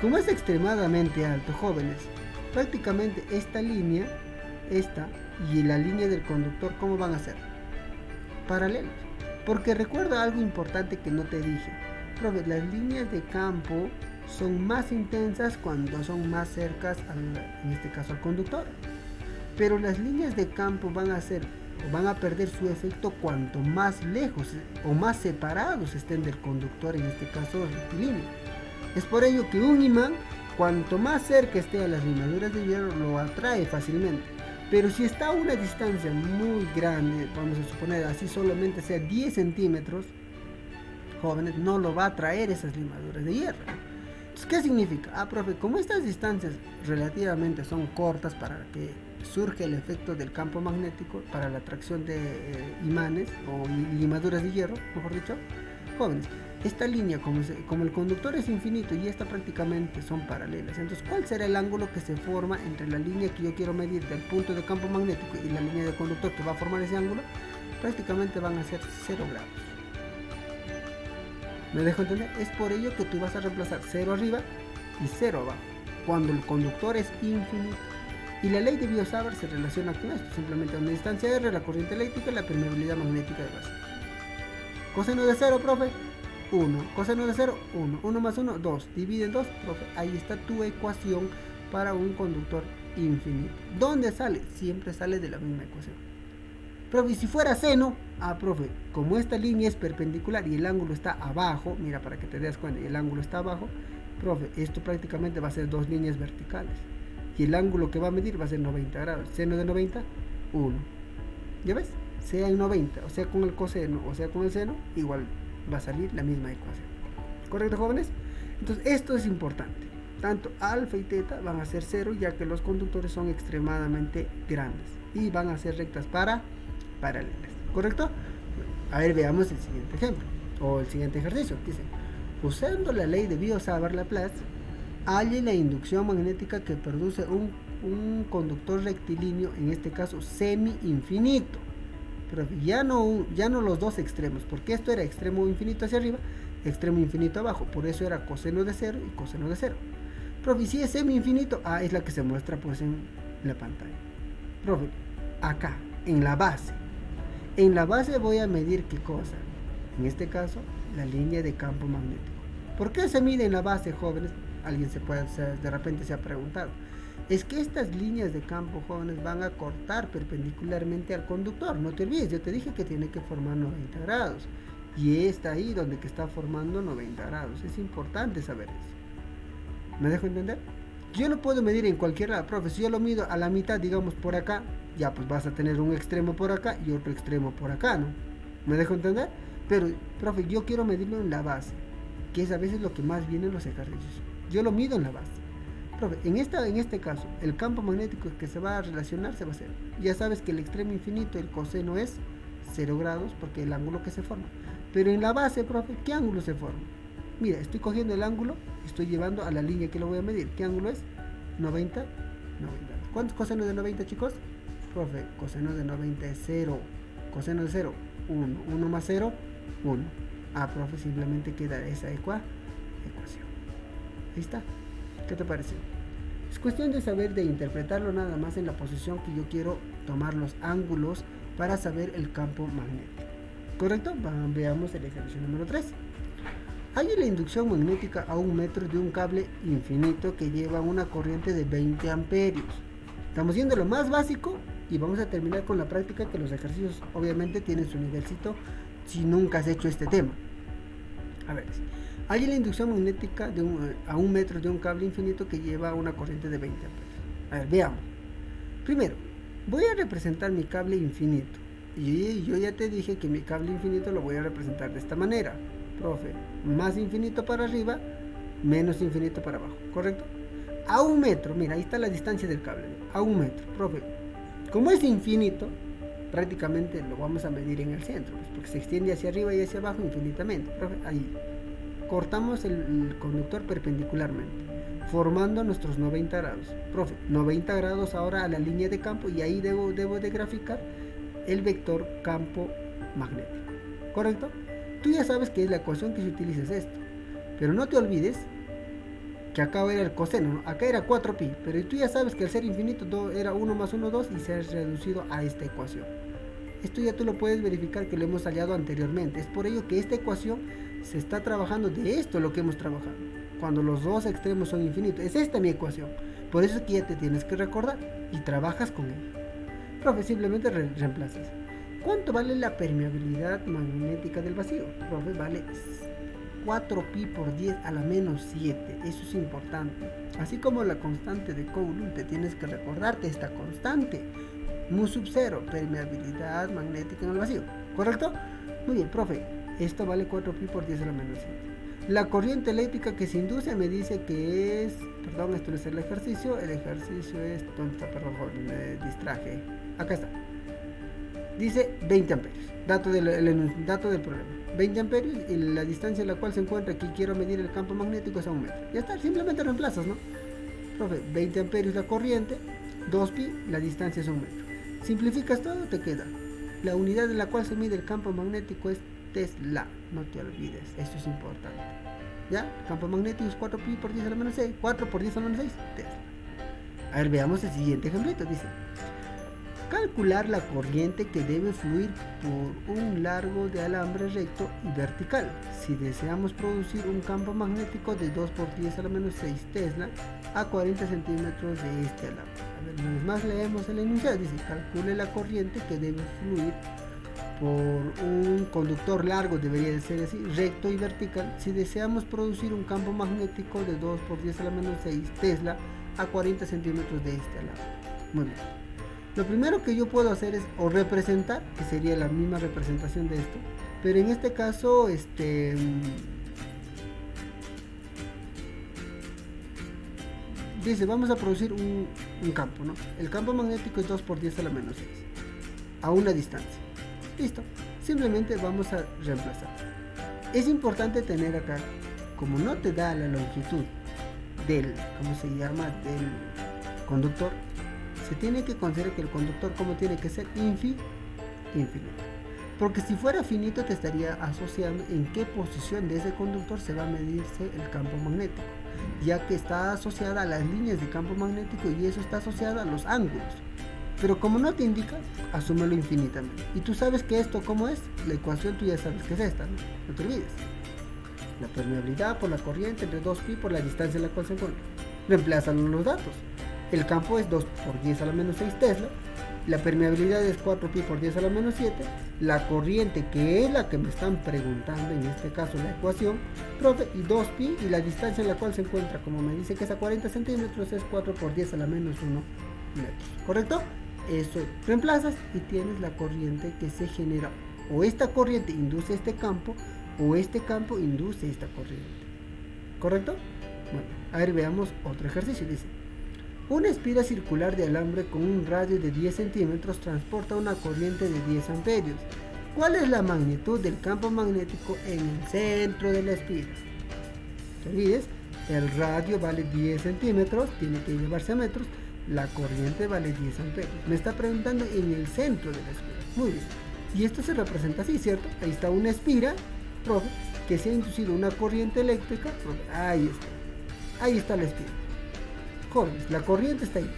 como es extremadamente alto, jóvenes, prácticamente esta línea esta y la línea del conductor, ¿cómo van a ser? Paralelos. Porque recuerda algo importante que no te dije. Profe, las líneas de campo son más intensas cuando son más cercas, en este caso al conductor. Pero las líneas de campo van a perder su efecto cuanto más lejos o más separados estén del conductor, en este caso rectilíneo. Es por ello que un imán, cuanto más cerca esté a las limaduras de hierro, lo atrae fácilmente. Pero si está a una distancia muy grande, vamos a suponer así solamente sea 10 centímetros, jóvenes, no lo va a atraer esas limaduras de hierro. Entonces, ¿qué significa? Profe, como estas distancias relativamente son cortas para que surge el efecto del campo magnético para la atracción de imanes o limaduras de hierro, mejor dicho, jóvenes, esta línea, como el conductor es infinito y esta prácticamente son paralelas, entonces ¿cuál será el ángulo que se forma entre la línea que yo quiero medir del punto de campo magnético y la línea del conductor que va a formar ese ángulo? Prácticamente van a ser 0 grados. ¿Me dejo entender? Es por ello que tú vas a reemplazar 0 arriba y 0 abajo, cuando el conductor es infinito. Y la ley de Biot-Savart se relaciona con esto, simplemente a una distancia R, la corriente eléctrica y la permeabilidad magnética de base. Coseno de 0, profe, 1. Coseno de 0, 1. 1 más 1, 2. Divide en 2, profe. Ahí está tu ecuación para un conductor infinito. ¿Dónde sale? Siempre sale de la misma ecuación. Profe, y si fuera seno, profe, como esta línea es perpendicular y el ángulo está abajo, mira para que te des cuenta, el ángulo está abajo, profe, esto prácticamente va a ser dos líneas verticales. Y el ángulo que va a medir va a ser 90 grados. Seno de 90, 1. ¿Ya ves? Sea en 90, o sea con el coseno, o sea con el seno, igual va a salir la misma ecuación. ¿Correcto, jóvenes? Entonces, esto es importante. Tanto alfa y teta van a ser 0, ya que los conductores son extremadamente grandes y van a ser rectas paralelas. ¿Correcto? A ver, veamos el siguiente ejemplo o el siguiente ejercicio. Dice, usando la ley de Biot-Savart-Laplace, halle la inducción magnética que produce un conductor rectilíneo, en este caso semi-infinito. Pero ya no los dos extremos, porque esto era extremo infinito hacia arriba, extremo infinito abajo, por eso era coseno de 0 y coseno de 0. Profe, si es semi-infinito, es la que se muestra pues en la pantalla. Profe, acá, en la base voy a medir qué cosa, en este caso, la línea de campo magnético. ¿Por qué se mide en la base, jóvenes? Alguien de repente se ha preguntado. Es que estas líneas de campo, jóvenes, van a cortar perpendicularmente al conductor. No te olvides, yo te dije que tiene que formar 90 grados. Y está ahí donde que está formando 90 grados. Es importante saber eso. ¿Me dejo entender? Yo lo puedo medir en cualquier lado, profe. Si yo lo mido a la mitad, digamos por acá, ya pues vas a tener un extremo por acá y otro extremo por acá, ¿no? ¿Me dejo entender? Pero, profe, yo quiero medirlo en la base, que es a veces lo que más viene en los ejercicios. Yo lo mido en la base. Profe, en este caso, el campo magnético que se va a relacionar se va a hacer. Ya sabes que el extremo infinito, el coseno es 0 grados, porque el ángulo que se forma. Pero en la base, profe, ¿qué ángulo se forma? Mira, estoy cogiendo el ángulo, estoy llevando a la línea que lo voy a medir. ¿Qué ángulo es? 90. ¿Cuántos cosenos de 90, chicos? Profe, coseno de 90 es 0. Coseno de 0, 1. 1 más 0, 1. Profe, simplemente queda esa ecuación. Ahí está. ¿Qué te pareció? Es cuestión de saber, de interpretarlo nada más en la posición que yo quiero tomar los ángulos para saber el campo magnético. ¿Correcto? Veamos el ejercicio número 3. Hay la inducción magnética a 1 metro de un cable infinito que lleva una corriente de 20 amperios. Estamos viendo lo más básico y vamos a terminar con la práctica, que los ejercicios obviamente tienen su nivelcito si nunca has hecho este tema. A ver, hay la inducción magnética a 1 metro de un cable infinito que lleva una corriente de 20 amperios. A ver, veamos. Primero, voy a representar mi cable infinito. Y yo ya te dije que mi cable infinito lo voy a representar de esta manera. Profe, más infinito para arriba, menos infinito para abajo, ¿correcto? A 1 metro, mira, ahí está la distancia del cable. A 1 metro, profe. Como es infinito, prácticamente lo vamos a medir en el centro, pues, porque se extiende hacia arriba y hacia abajo infinitamente. Profe, ahí cortamos el conductor perpendicularmente, formando nuestros 90 grados. Profe, 90 grados ahora a la línea de campo, y ahí debo de graficar el vector campo magnético, ¿correcto? Tú ya sabes que es la ecuación que se utiliza es esto, pero no te olvides que acá era el coseno, ¿no? Acá era 4pi, pero tú ya sabes que al ser infinito era 1 más 1, 2 y se ha reducido a esta ecuación. Esto ya tú lo puedes verificar que lo hemos hallado anteriormente. Es por ello que esta ecuación se está trabajando de esto lo que hemos trabajado. Cuando los dos extremos son infinitos. Es esta mi ecuación. Por eso es que ya te tienes que recordar y trabajas con él. Profe, simplemente reemplazas. ¿Cuánto vale la permeabilidad magnética del vacío? Profe, vale 4pi por 10 a la menos 7. Eso es importante. Así como la constante de Coulomb, te tienes que recordarte esta constante. Mu sub 0, permeabilidad magnética en el vacío. ¿Correcto? Muy bien, profe. Esto vale 4pi por 10 a la menos 7. La corriente eléctrica que se induce me dice que es... Perdón, esto no es el ejercicio. El ejercicio es... ¿Dónde está? Perdón, me distraje. Acá está. Dice 20 amperios. Dato del problema. 20 amperios y la distancia en la cual se encuentra, aquí quiero medir el campo magnético, es a 1 metro. Ya está, simplemente reemplazas, ¿no? Profe, 20 amperios la corriente, 2pi, la distancia es 1 metro. Simplificas todo, te queda. La unidad en la cual se mide el campo magnético es Tesla, no te olvides, esto es importante. ¿Ya? El campo magnético es 4pi por 10 a la menos 6, 4 por 10 a la menos 6, Tesla. A ver, veamos el siguiente ejemplito, dice. Calcular la corriente que debe fluir por un largo de alambre recto y vertical si deseamos producir un campo magnético de 2 por 10 a la menos 6 Tesla a 40 centímetros de este alambre. A ver, una vez más leemos el enunciado, dice, calcule la corriente que debe fluir por un conductor largo, debería de ser así, recto y vertical si deseamos producir un campo magnético de 2 por 10 a la menos 6 Tesla a 40 centímetros de este alambre. Muy bien. Lo primero que yo puedo hacer es o representar, que sería la misma representación de esto, pero en este caso, dice, vamos a producir un campo, ¿no? El campo magnético es 2 por 10 a la menos 6, a una distancia. Listo, simplemente vamos a reemplazar. Es importante tener acá, como no te da la longitud del, ¿cómo se llama?, del conductor, se tiene que considerar que el conductor como tiene que ser infinito. Porque si fuera finito te estaría asociando en qué posición de ese conductor se va a medirse el campo magnético, ya que está asociada a las líneas de campo magnético y eso está asociado a los ángulos. Pero como no te indica, asúmelo infinitamente. Y tú sabes que esto, ¿cómo es? La ecuación tú ya sabes que es esta, ¿no? No te olvides. La permeabilidad por la corriente entre 2pi por la distancia en la cual se encuentra. Reemplázalo los datos. El campo es 2 por 10 a la menos 6 Tesla. La permeabilidad es 4pi por 10 a la menos 7. La corriente, que es la que me están preguntando, en este caso la ecuación, profe, y 2pi, y la distancia en la cual se encuentra, como me dice que es a 40 centímetros, es 4 por 10 a la menos 1 metros. ¿Correcto? Eso reemplazas y tienes la corriente que se genera. O esta corriente induce este campo, o este campo induce esta corriente. ¿Correcto? Bueno, a ver, veamos otro ejercicio. Dice, una espira circular de alambre con un radio de 10 centímetros transporta una corriente de 10 amperios. ¿Cuál es la magnitud del campo magnético en el centro de la espira? No te olvides, el radio vale 10 centímetros, tiene que llevarse a metros, la corriente vale 10 amperios. Me está preguntando en el centro de la espira. Muy bien. Y esto se representa así, ¿cierto? Ahí está una espira, profe, que se ha inducido una corriente eléctrica. Ahí está. Ahí está la espira. Jóvenes, la corriente está ahí.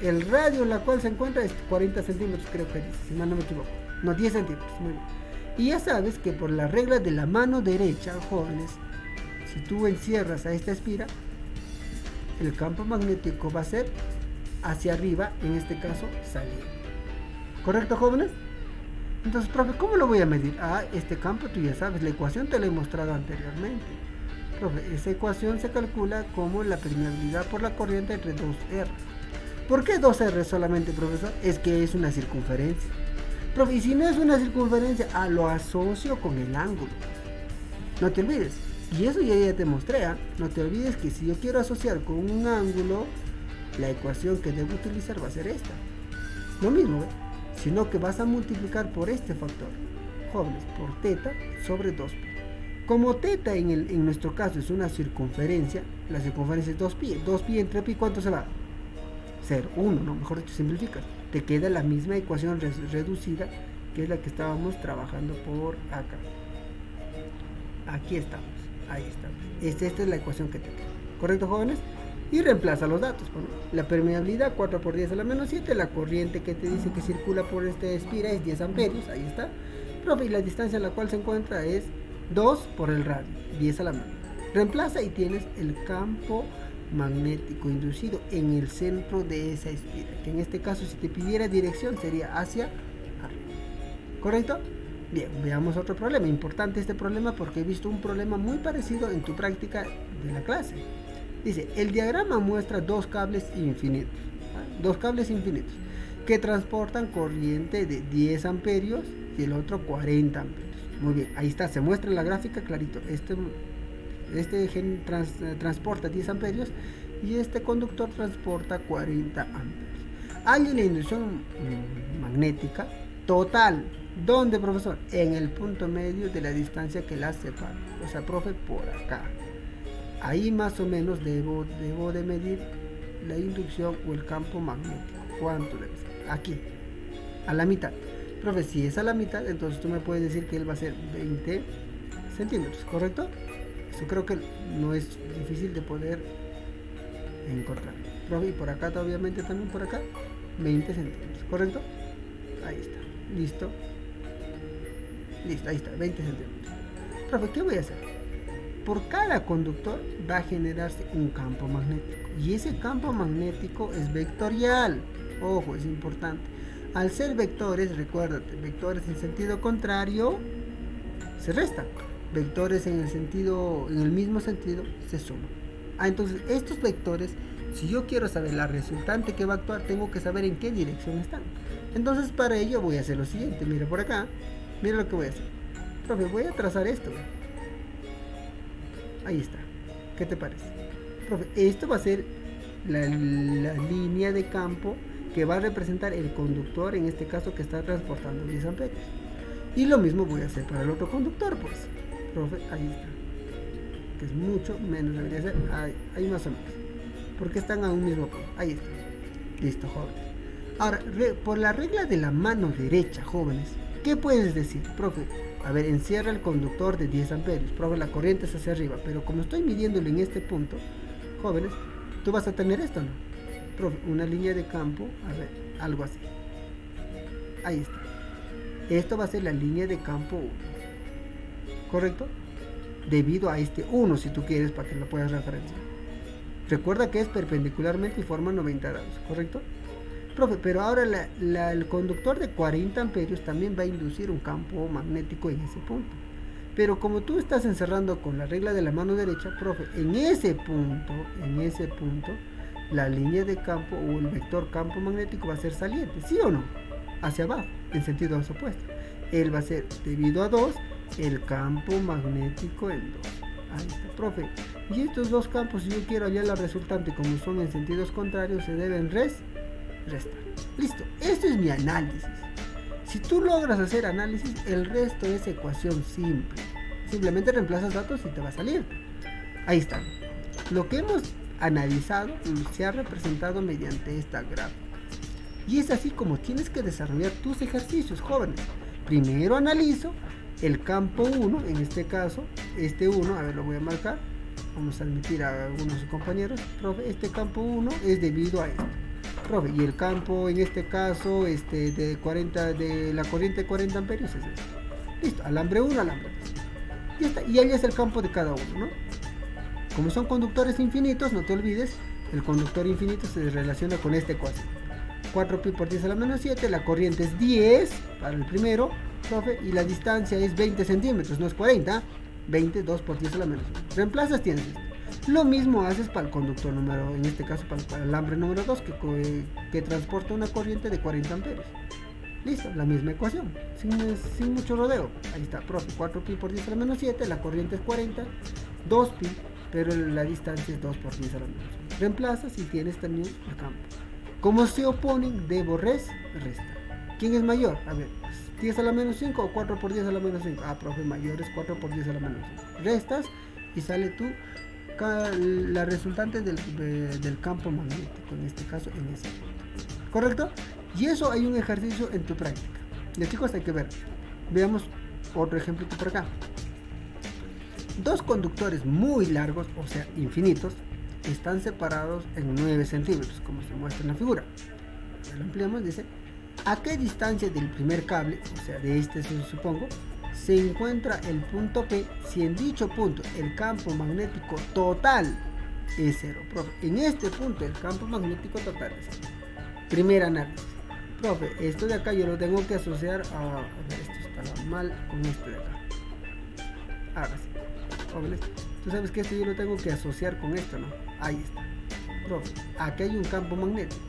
El radio en la cual se encuentra es 40 centímetros, creo que dice, si mal no me equivoco. No, 10 centímetros. Muy bien. Y ya sabes que por la regla de la mano derecha, jóvenes, si tú encierras a esta espira, el campo magnético va a ser hacia arriba, en este caso, saliendo. ¿Correcto, jóvenes? Entonces, profe, ¿cómo lo voy a medir? Este campo tú ya sabes, la ecuación te la he mostrado anteriormente. Profe, esa ecuación se calcula como la permeabilidad por la corriente entre 2R. ¿Por qué 2R solamente, profesor? Es que es una circunferencia. Profe, y si no es una circunferencia, lo asocio con el ángulo. No te olvides. Y eso ya te mostré. No te olvides que si yo quiero asociar con un ángulo, la ecuación que debo utilizar va a ser esta. Lo mismo, sino que vas a multiplicar por este factor, jóvenes, por teta sobre 2pi. Como teta en nuestro caso es una circunferencia, la circunferencia es 2pi. 2pi entre pi, ¿cuánto se va? 0, 1, ¿no? Mejor dicho, simplificas. Te queda la misma ecuación reducida, que es la que estábamos trabajando por acá. Aquí estamos, ahí estamos. Esta es la ecuación que te queda. ¿Correcto, jóvenes? Y reemplaza los datos. Bueno, la permeabilidad 4 por 10 a la menos 7, la corriente que te dice que circula por este espira es 10 amperios, ahí está. Profe, y la distancia en la cual se encuentra es 2 por el radio, 10 a la menos. Reemplaza y tienes el campo magnético inducido en el centro de esa espira, que en este caso, si te pidiera dirección, sería hacia arriba. ¿Correcto? Bien, veamos otro problema. Importante este problema porque he visto un problema muy parecido en tu práctica de la clase. Dice, el diagrama muestra dos cables infinitos, que transportan corriente de 10 amperios y el otro 40 amperios. Muy bien, ahí está, se muestra en la gráfica clarito. Este transporta 10 amperios y este conductor transporta 40 amperios. Hay una inducción magnética total. ¿Dónde, profesor? En el punto medio de la distancia que las separa. O sea, profe, por acá. Ahí más o menos debo de medir la inducción o el campo magnético. ¿Cuánto debe ser? Aquí, a la mitad. Profe, si es a la mitad, entonces tú me puedes decir que él va a ser 20 centímetros, ¿correcto? Eso creo que no es difícil de poder encontrar. Profe, y por acá, obviamente también por acá, 20 centímetros, ¿correcto? Ahí está, listo, ahí está, 20 centímetros. Profe, ¿qué voy a hacer? Por cada conductor va a generarse un campo magnético y ese campo magnético es vectorial. Ojo, es importante. Al ser vectores, recuérdate, vectores en sentido contrario se restan, vectores en el mismo sentido se suman. Entonces estos vectores, si yo quiero saber la resultante que va a actuar, tengo que saber en qué dirección están. Entonces para ello voy a hacer lo siguiente. Mira por acá, mira lo que voy a hacer. Profe, voy a trazar esto. Ahí está. ¿Qué te parece? Profe, esto va a ser la línea de campo que va a representar el conductor, en este caso que está transportando 10 amperios. Y lo mismo voy a hacer para el otro conductor, pues. Profe, ahí está. Que es mucho menos, debería ser ahí más o menos. Porque están a un mismo punto. Ahí está. Listo, jóvenes. Ahora, por la regla de la mano derecha, jóvenes, ¿qué puedes decir? Profe, a ver, encierra el conductor de 10 amperios. Profe, la corriente es hacia arriba. Pero como estoy midiéndolo en este punto, jóvenes, tú vas a tener esto, ¿no? Profe, una línea de campo, a ver, algo así. Ahí está. Esto va a ser la línea de campo 1. ¿Correcto? Debido a este 1, si tú quieres, para que lo puedas referenciar. Recuerda que es perpendicularmente y forma 90 grados, ¿correcto? Profe, pero ahora el conductor de 40 amperios también va a inducir un campo magnético en ese punto. Pero como tú estás encerrando con la regla de la mano derecha, profe, en ese punto, la línea de campo o el vector campo magnético va a ser saliente, ¿sí o no? Hacia abajo, en sentido opuesto. Él va a ser, debido a 2, el campo magnético en 2. Ahí está, profe. Y estos dos campos, si yo quiero hallar la resultante, como son en sentidos contrarios, se deben restar. Listo, esto es mi análisis. Si tú logras hacer análisis, el resto es ecuación simple. Simplemente reemplazas datos y te va a salir. Ahí está. Lo que hemos analizado se ha representado mediante esta gráfica. Y es así como tienes que desarrollar tus ejercicios, jóvenes. Primero analizo el campo 1, en este caso, este 1, a ver, lo voy a marcar. Vamos a admitir a algunos compañeros. Profe, este campo 1 es debido a esto. Profe, y el campo en este caso de la corriente de 40 amperios es este. Listo, alambre 1, alambre 2. Y está, y ahí es el campo de cada uno, ¿no? Como son conductores infinitos, no te olvides, el conductor infinito se relaciona con esta ecuación. 4pi por 10 a la menos 7, la corriente es 10 para el primero, profe, y la distancia es 20 centímetros, no es 40, 20, 2 por 10 a la menos 1. Reemplazas, tienes esto. Lo mismo haces para el conductor número, en este caso para el alambre número 2, que transporta una corriente de 40 amperios. Listo, la misma ecuación, sin mucho rodeo. Ahí está, profe, 4pi por 10 a la menos 7, la corriente es 40, 2pi, pero la distancia es 2 por 10 a la menos 1. Reemplazas y tienes también el campo. Como se oponen, debo restar. ¿Quién es mayor? A ver, 10 a la menos 5 o 4 por 10 a la menos 5. Profe, mayor es 4 por 10 a la menos 5. Restas y sale la resultante del campo magnético, en este caso en ese punto. ¿Correcto? Y eso hay un ejercicio en tu práctica. De chicos hay que ver. Veamos otro ejemplo por acá. Dos conductores muy largos, o sea, infinitos, están separados en 9 centímetros, como se muestra en la figura. Ya lo ampliamos, dice, ¿a qué distancia del primer cable, o sea, de este supongo, se encuentra el punto P si en dicho punto el campo magnético total es 0? Profe, en este punto el campo magnético total es 0. Primer análisis. Profe, esto de acá yo lo tengo que asociar a ver, esto estaba mal con esto de acá. Ahora sí, jóvenes, tú sabes que esto yo lo tengo que asociar con esto, ¿no? Ahí está. Profe, aquí hay un campo magnético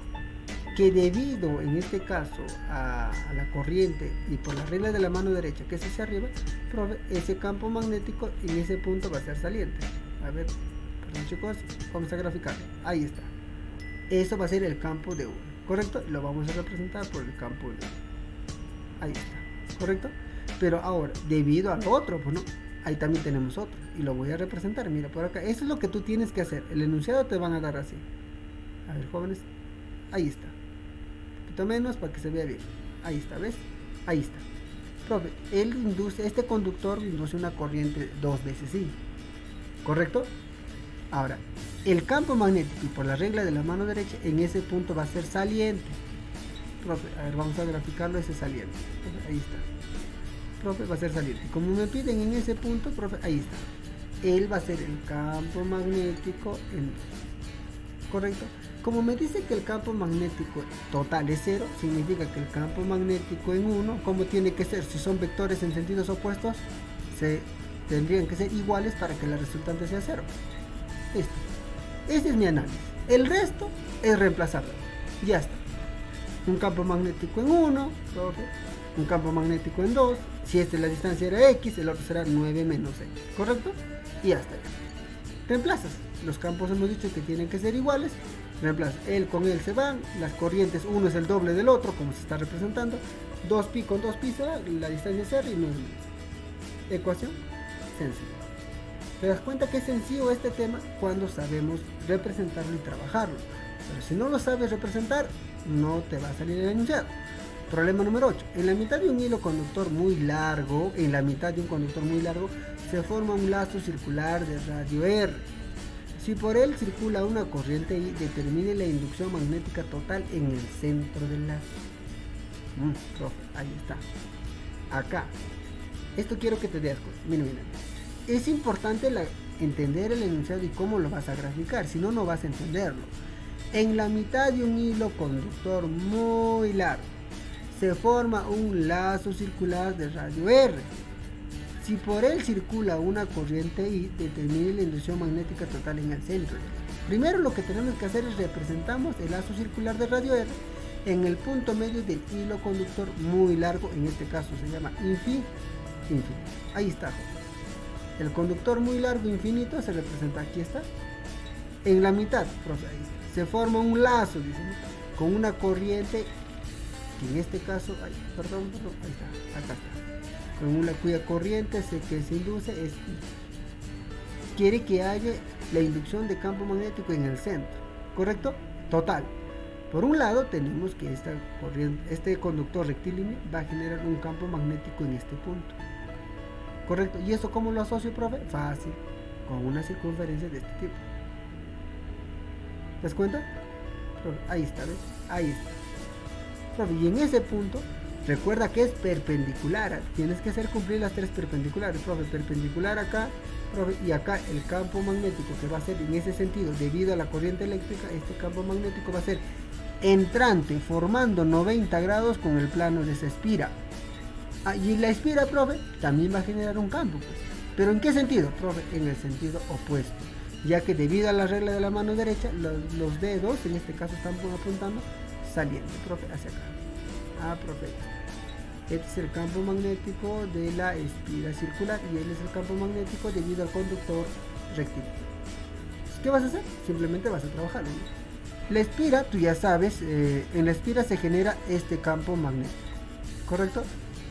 que debido en este caso a la corriente y por la regla de la mano derecha que es hacia arriba, profe, ese campo magnético en ese punto va a ser saliente. A ver, perdón chicos, vamos a graficarlo. Ahí está. Eso va a ser el campo de 1, ¿correcto? Lo vamos a representar por el campo de 1. Ahí está, ¿correcto? Pero ahora, debido al otro, pues no, ahí también tenemos otro y lo voy a representar, mira por acá. Eso es lo que tú tienes que hacer. El enunciado te van a dar así. A ver, jóvenes, ahí está. Un poquito menos para que se vea bien. Ahí está, ¿ves? Ahí está. Profe, este conductor induce una corriente 2 veces I, ¿correcto? Ahora, el campo magnético y por la regla de la mano derecha en ese punto va a ser saliente. Profe, a ver, vamos a graficarlo ese saliente. Ahí está. Profe, va a ser saliente. Como me piden en ese punto, profe, ahí está. Él va a ser el campo magnético en 2. ¿Correcto? Como me dice que el campo magnético total es 0, significa que el campo magnético en 1, ¿cómo tiene que ser? Si son vectores en sentidos opuestos, tendrían que ser iguales para que la resultante sea 0. Listo. Este es mi análisis. El resto es reemplazable. Ya está. Un campo magnético en 1, profe. Un campo magnético en 2. Si la distancia era X, el otro será 9 menos X. ¿Correcto? Y hasta allá. Reemplazas. Los campos hemos dicho que tienen que ser iguales. Reemplazas. Él con él se van. Las corrientes, uno es el doble del otro, como se está representando. 2pi con 2pi será la distancia es R y 9 menos. Ecuación sencilla. ¿Te das cuenta que es sencillo este tema cuando sabemos representarlo y trabajarlo? Pero si no lo sabes representar, no te va a salir el enunciado. Problema número 8. En la mitad de un hilo conductor muy largo, se forma un lazo circular de radio R. Si por él circula una corriente I, determine la inducción magnética total en el centro del lazo. Profe, ahí está. Acá. Esto quiero que te des cuenta. Mira. Es importante entender el enunciado y cómo lo vas a graficar, si no, no vas a entenderlo. En la mitad de un hilo conductor muy largo se forma un lazo circular de radio R. Si por él circula una corriente I, determine la inducción magnética total en el centro. Primero lo que tenemos que hacer es representamos el lazo circular de radio R en el punto medio del hilo conductor muy largo, en este caso se llama infinito. Ahí está. El conductor muy largo infinito se representa, aquí está, en la mitad, profe, ahí está. Se forma un lazo, dice, ¿no? Con una corriente, que en este caso, ahí está, acá está, con cuya corriente que se induce es I. Quiere que haya la inducción de campo magnético en el centro, ¿correcto? Total. Por un lado tenemos que este conductor rectilíneo va a generar un campo magnético en este punto. ¿Correcto? ¿Y eso cómo lo asocio, profe? Fácil, con una circunferencia de este tipo. ¿Te das cuenta? Profe, ahí está, ¿ves? Ahí está. Profe, y en ese punto, recuerda que es perpendicular. Tienes que hacer cumplir las 3 perpendiculares, profe. Perpendicular acá, profe, y acá el campo magnético que va a ser en ese sentido, debido a la corriente eléctrica, este campo magnético va a ser entrante, formando 90 grados con el plano de esa espira. Y la espira, profe, también va a generar un campo, pues. ¿Pero en qué sentido, profe? En el sentido opuesto, ya que debido a la regla de la mano derecha, los dedos, en este caso, están apuntando saliente, profe, hacia acá. Profe, este es el campo magnético de la espira circular y él es el campo magnético debido al conductor rectilíneo. ¿Qué vas a hacer? Simplemente vas a trabajarlo, ¿no? La espira, tú ya sabes, en la espira se genera este campo magnético, ¿correcto?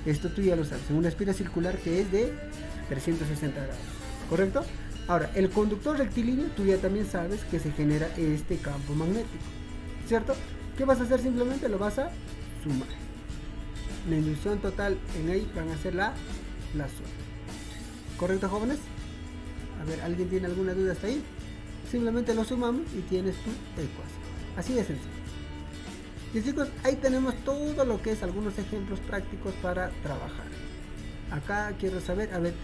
Esto tú ya lo sabes, en una espira circular que es de 360 grados, ¿correcto? Ahora, el conductor rectilíneo, tú ya también sabes que se genera este campo magnético, ¿cierto? ¿Qué vas a hacer? Simplemente lo vas a sumar. La inducción total en ahí van a ser la suma. ¿Correcto, jóvenes? A ver, ¿alguien tiene alguna duda hasta ahí? simplemente lo sumamos y tienes tu ecuación. Así de sencillo. Y chicos, ahí tenemos todo lo que es algunos ejemplos prácticos para trabajar. Acá quiero saber, a ver,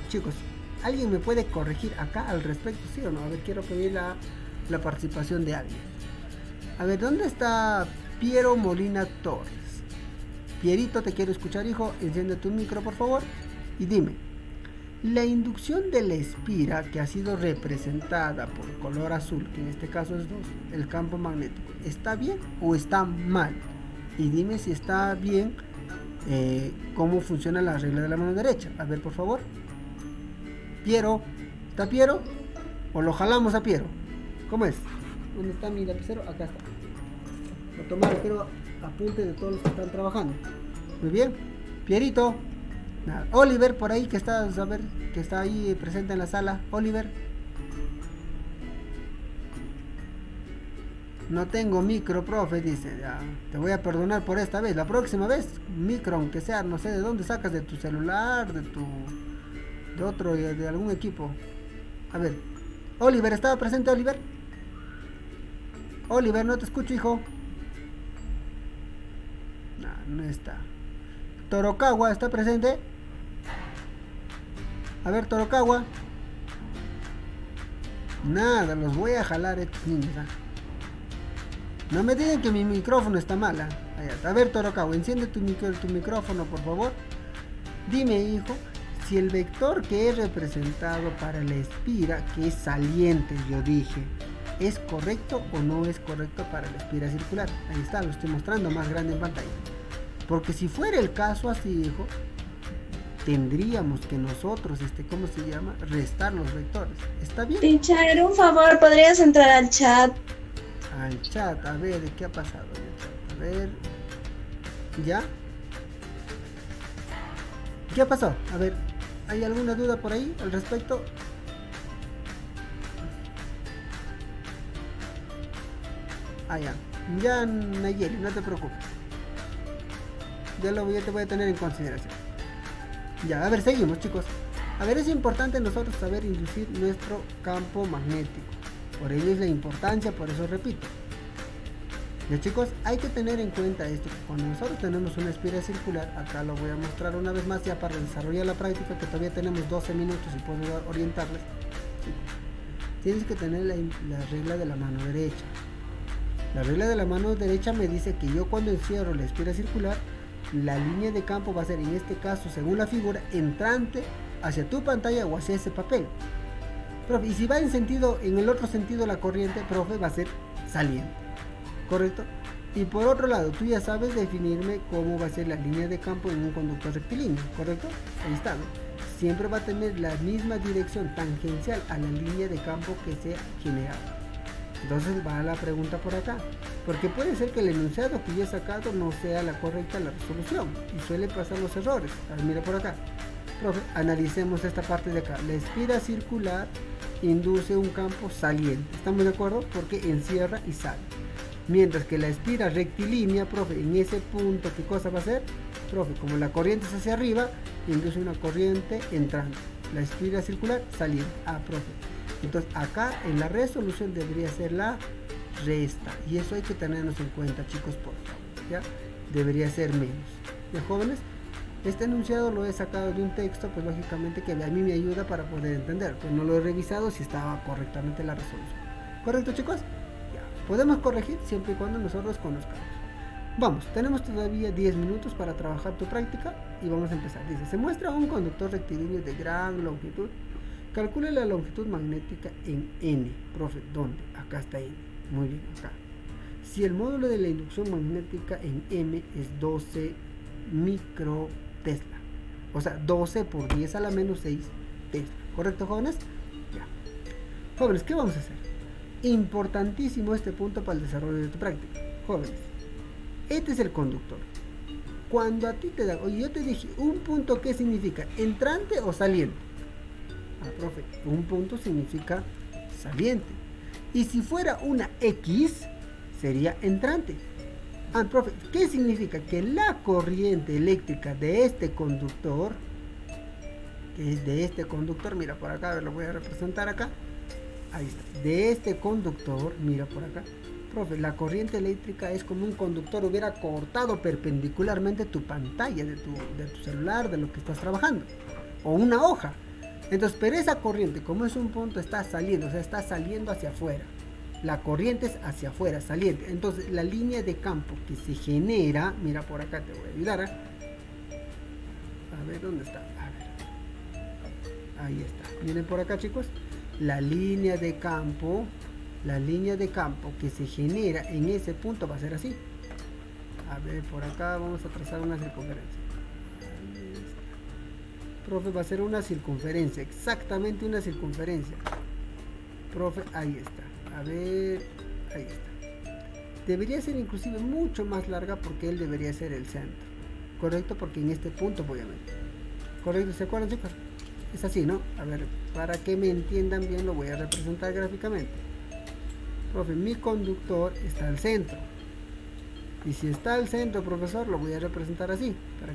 chicos, ¿alguien me puede corregir acá al respecto, sí o no? A ver, quiero pedir la participación de alguien. A ver, ¿dónde está Piero Molina Torres? Pierito, te quiero escuchar, hijo. Enciende tu micro, por favor, y dime, la inducción de la espira que ha sido representada por color azul, que en este caso es 2, el campo magnético, ¿está bien o está mal? Y dime si está bien, cómo funciona la regla de la mano derecha. A ver, por favor. Piero, ¿está Piero? ¿O lo jalamos a Piero? ¿Cómo es? ¿Dónde está mi lapicero? Acá está. Lo tomar, quiero apunte de todos los que están trabajando. Muy bien. Pierito. Nada. Oliver, por ahí, que está, a ver, que está ahí presente en la sala. Oliver. No tengo micro, profe, dice. Ya, te voy a perdonar por esta vez. La próxima vez, micro, aunque sea, no sé de dónde sacas, de tu celular, de otro, de algún equipo. A ver. Oliver, ¿estaba presente, Oliver? Oliver, no te escucho, hijo. No está. Torokawa, ¿está presente? A ver, Torokawa. Nada, los voy a jalar estos niños. No me digan que mi micrófono está mal. A ver, Torokawa, enciende tu micrófono, por favor. Dime, hijo, si el vector que es representado para la espira, que es saliente, yo dije, ¿es correcto o no es correcto para la espira circular? Ahí está, lo estoy mostrando más grande en pantalla. Porque si fuera el caso así, hijo, tendríamos que nosotros, ¿cómo se llama? Restar los vectores. ¿Está bien? Teacher, un favor, ¿podrías entrar al chat? Al chat, a ver, ¿qué ha pasado? A ver, ¿ya? ¿Qué ha pasado? A ver, ¿hay alguna duda por ahí al respecto? Ya, Nayeli, no te preocupes. Ya te voy a tener en consideración. Ya, a ver, seguimos, chicos. A ver, es importante nosotros saber inducir nuestro campo magnético. Por ello es la importancia, por eso repito. Ya, chicos, hay que tener en cuenta esto. Cuando nosotros tenemos una espira circular, acá lo voy a mostrar una vez más ya para desarrollar la práctica, que todavía tenemos 12 minutos y puedo orientarles. Tienes que tener la regla de la mano derecha. La regla de la mano derecha me dice que yo cuando encierro la espira circular, la línea de campo va a ser, en este caso, según la figura, entrante hacia tu pantalla o hacia ese papel. Profe, y si va en el otro sentido la corriente, profe, va a ser saliente. ¿Correcto? Y por otro lado, tú ya sabes definirme cómo va a ser la línea de campo en un conductor rectilíneo. ¿Correcto? Ahí está, ¿no? Siempre va a tener la misma dirección tangencial a la línea de campo que se ha generado. Entonces va la pregunta por acá, porque puede ser que el enunciado que yo he sacado no sea la correcta la resolución y suele pasar los errores. A ver, mira por acá, profe, analicemos esta parte de acá. La espira circular induce un campo saliente, ¿estamos de acuerdo? Porque encierra y sale. Mientras que la espira rectilínea, profe, en ese punto, ¿qué cosa va a hacer? Profe, como la corriente es hacia arriba, induce una corriente entrante. La espira circular saliente. Profe. Entonces acá en la resolución debería ser la resta. Y eso hay que tenernos en cuenta, chicos, por favor. ¿Ya? Debería ser menos. ¿Ya, jóvenes? Este enunciado lo he sacado de un texto, pues lógicamente que a mí me ayuda para poder entender. Pues no lo he revisado si estaba correctamente la resolución. ¿Correcto, chicos? Ya. Podemos corregir siempre y cuando nosotros conozcamos. Vamos, tenemos todavía 10 minutos para trabajar tu práctica y vamos a empezar. Dice, se muestra un conductor rectilíneo de gran longitud. Calcule la longitud magnética en N. Profe, ¿dónde? Acá está N. Muy bien, acá. Si el módulo de la inducción magnética en M es 12 microtesla, o sea, 12 por 10 a la menos 6 tesla. ¿Correcto, jóvenes? Ya. Jóvenes, ¿qué vamos a hacer? Importantísimo este punto para el desarrollo de tu práctica. Jóvenes, este es el conductor. Cuando a ti te da, oye, yo te dije, un punto, ¿qué significa? ¿Entrante o saliente? Profe, un punto significa saliente. Y si fuera una X, sería entrante. Profe, ¿qué significa? Que la corriente eléctrica de este conductor, que es de este conductor, mira por acá, lo voy a representar acá. ahí está, de este conductor, mira por acá, profe, la corriente eléctrica es como un conductor hubiera cortado perpendicularmente tu pantalla de tu celular, de lo que estás trabajando, o una hoja. Entonces, pero esa corriente, como es un punto, está saliendo, o sea, está saliendo hacia afuera. La corriente es hacia afuera, saliente. Entonces, la línea de campo que se genera, mira por acá, te voy a ayudar. A ver, ¿dónde está? A ver. Ahí está. Miren por acá, chicos. La línea de campo que se genera en ese punto va a ser así. A ver, por acá vamos a trazar una circunferencia. Profe, va a ser una circunferencia, exactamente una circunferencia. Profe, ahí está. A ver, ahí está. Debería ser inclusive mucho más larga porque él debería ser el centro. ¿Correcto? Porque en este punto voy a meter. ¿Correcto? ¿Se acuerdan, chicos? Es así, ¿no? A ver, para que me entiendan bien lo voy a representar gráficamente. Profe, mi conductor está al centro. Y si está al centro, profesor, lo voy a representar así, para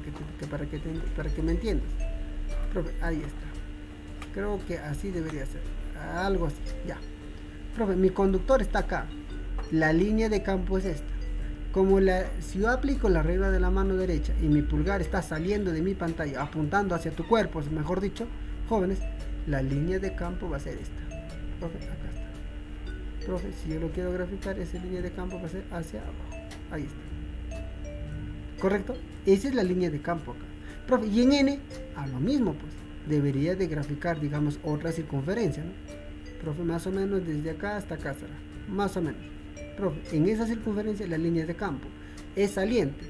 que me entiendas. Profe, ahí está. Creo que así debería ser. Algo así, ya. Profe, mi conductor está acá. La línea de campo es esta. Si yo aplico la regla de la mano derecha y mi pulgar está saliendo de mi pantalla, apuntando hacia tu cuerpo, mejor dicho, jóvenes, la línea de campo va a ser esta. Profe, acá está. Profe, si yo lo quiero graficar, esa línea de campo va a ser hacia abajo. Ahí está. ¿Correcto? Esa es la línea de campo acá. Profe, y en N, a lo mismo, pues, debería de graficar, digamos, otra circunferencia, ¿no? Profe, más o menos desde acá hasta acá será, más o menos. Profe, en esa circunferencia las líneas de campo es saliente.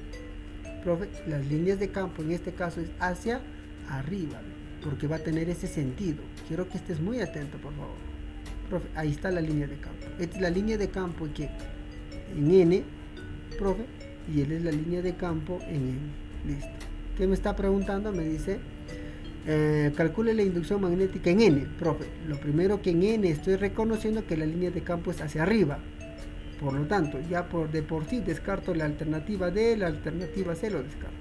Profe, las líneas de campo en este caso es hacia arriba, porque va a tener ese sentido. Quiero que estés muy atento, por favor. Profe, ahí está la línea de campo. Esta es la línea de campo que en N, profe, y él es la línea de campo en N. Listo. ¿Qué me está preguntando? Me dice, calcule la inducción magnética en N. Profe, lo primero que en N estoy reconociendo que la línea de campo es hacia arriba. Por lo tanto, ya de por sí descarto la alternativa D, la alternativa C lo descarto.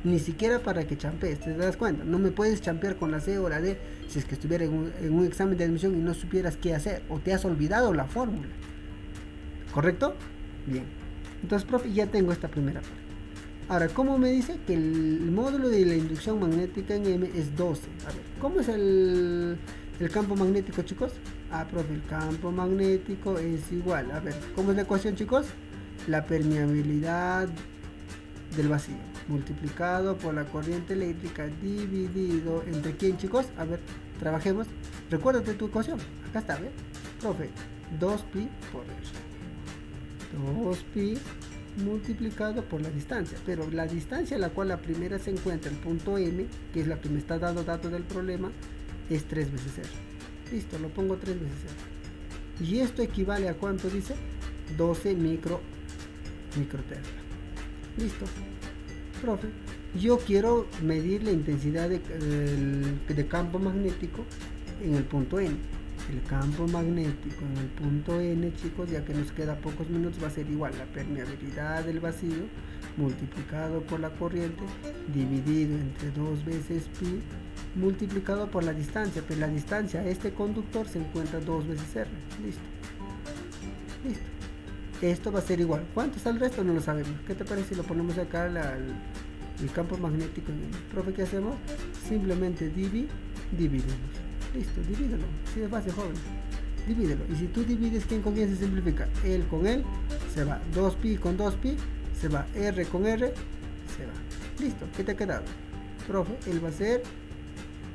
Ni siquiera para que champees, ¿te das cuenta? No me puedes champear con la C o la D si es que estuviera en un examen de admisión y no supieras qué hacer o te has olvidado la fórmula. ¿Correcto? Bien. Entonces, profe, ya tengo esta primera parte. Ahora, ¿cómo me dice que el módulo de la inducción magnética en M es 12? A ver, ¿cómo es el campo magnético, chicos? Ah, profe, el campo magnético es igual. A ver, ¿cómo es la ecuación, chicos? La permeabilidad del vacío multiplicado por la corriente eléctrica dividido entre ¿quién, chicos? A ver, trabajemos. Recuérdate tu ecuación. Acá está, ¿ves? Profe, 2pi por r. 2pi multiplicado por la distancia, pero la distancia a la cual la primera se encuentra, el punto M, que es la que me está dando datos del problema, es 3 veces R. Listo, lo pongo 3 veces R. Y esto equivale a ¿cuánto dice? 12 microtesla. Listo. Profe, yo quiero medir la intensidad de campo magnético en el punto N. El campo magnético en el punto N, chicos, ya que nos queda pocos minutos, va a ser igual la permeabilidad del vacío multiplicado por la corriente dividido entre 2 veces pi multiplicado por la distancia, pero la distancia a este conductor se encuentra 2 veces R. Listo. Listo. Esto va a ser igual. ¿Cuánto está el resto? No lo sabemos. ¿Qué te parece si lo ponemos acá el campo magnético? Profe, ¿qué hacemos? Simplemente dividimos. Listo, divídelo. Así de fácil, joven. Divídelo. Y si tú divides, ¿quién con quién se simplifica? Él con él se va. 2pi con 2pi se va. R con R se va. Listo. ¿Qué te ha quedado? Profe, él va a ser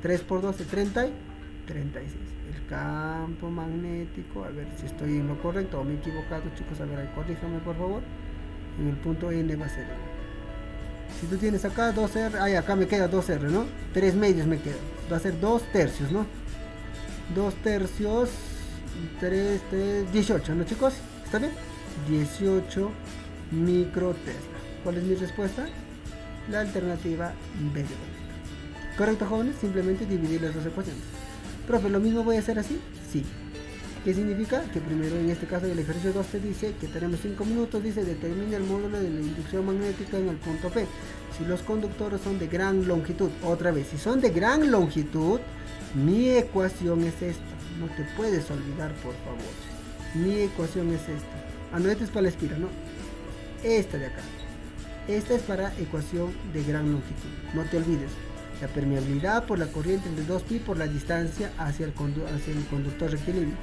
3 por 12, 30 y 36. El campo magnético, a ver si estoy en lo correcto o me he equivocado, chicos. A ver, corríjame por favor. En el punto N va a ser. Si tú tienes acá 2R, ay, acá me queda 2R, ¿no? 3 medios me quedan. Va a ser 2 tercios, ¿no? 2 tercios, 3, 18, ¿no, chicos? ¿Está bien? 18 microtesla. ¿Cuál es mi respuesta? La alternativa B. ¿Correcto, jóvenes? Simplemente dividir las dos ecuaciones. Profe, ¿lo mismo voy a hacer así? Sí. ¿Qué significa? Que primero, en este caso, el ejercicio 2 te dice que tenemos 5 minutos, dice, determina el módulo de la inducción magnética en el punto P. Si los conductores son de gran longitud, otra vez, si son de gran longitud, mi ecuación es esta. no te puedes olvidar, por favor. Mi ecuación es esta. Ah, no, esta es para la espira, ¿no? Esta de acá. Esta es para ecuación de gran longitud. No te olvides. La permeabilidad por la corriente entre 2pi por la distancia hacia el conductor rectilíneo.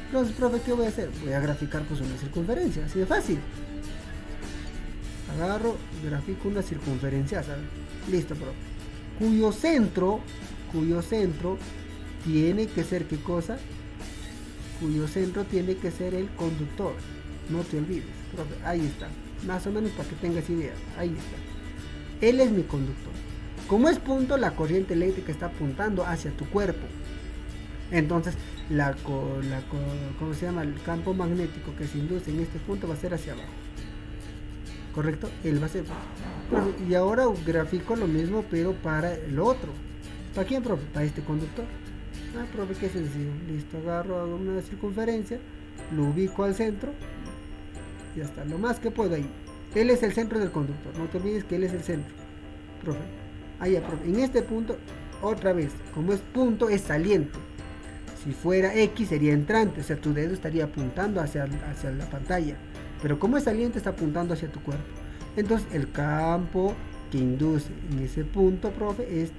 Entonces, profe, ¿qué voy a hacer? Voy a graficar pues una circunferencia, así de fácil. Agarro, grafico una circunferencia, ¿sabes? Listo, profe. Cuyo centro tiene que ser, ¿qué cosa? Cuyo centro tiene que ser el conductor. No te olvides, profe. Ahí está. Más o menos para que tengas idea. Ahí está. Él es mi conductor. Como es punto, la corriente eléctrica está apuntando hacia tu cuerpo. Entonces, ¿cómo se llama? El campo magnético que se induce en este punto va a ser hacia abajo. ¿Correcto? Él va a ser. Y ahora grafico lo mismo, pero para el otro. ¿Para quién, profe? Para este conductor. Ah, profe, qué sencillo. Listo, hago una circunferencia, lo ubico al centro. Y ya está, lo más que puedo ahí. Él es el centro del conductor. No te olvides que él es el centro, profe. Ahí, profe. En este punto, otra vez, como es punto, es saliente. Si fuera X sería entrante, o sea, tu dedo estaría apuntando hacia la pantalla. Pero como es saliente, está apuntando hacia tu cuerpo. Entonces, el campo que induce en ese punto, profe, es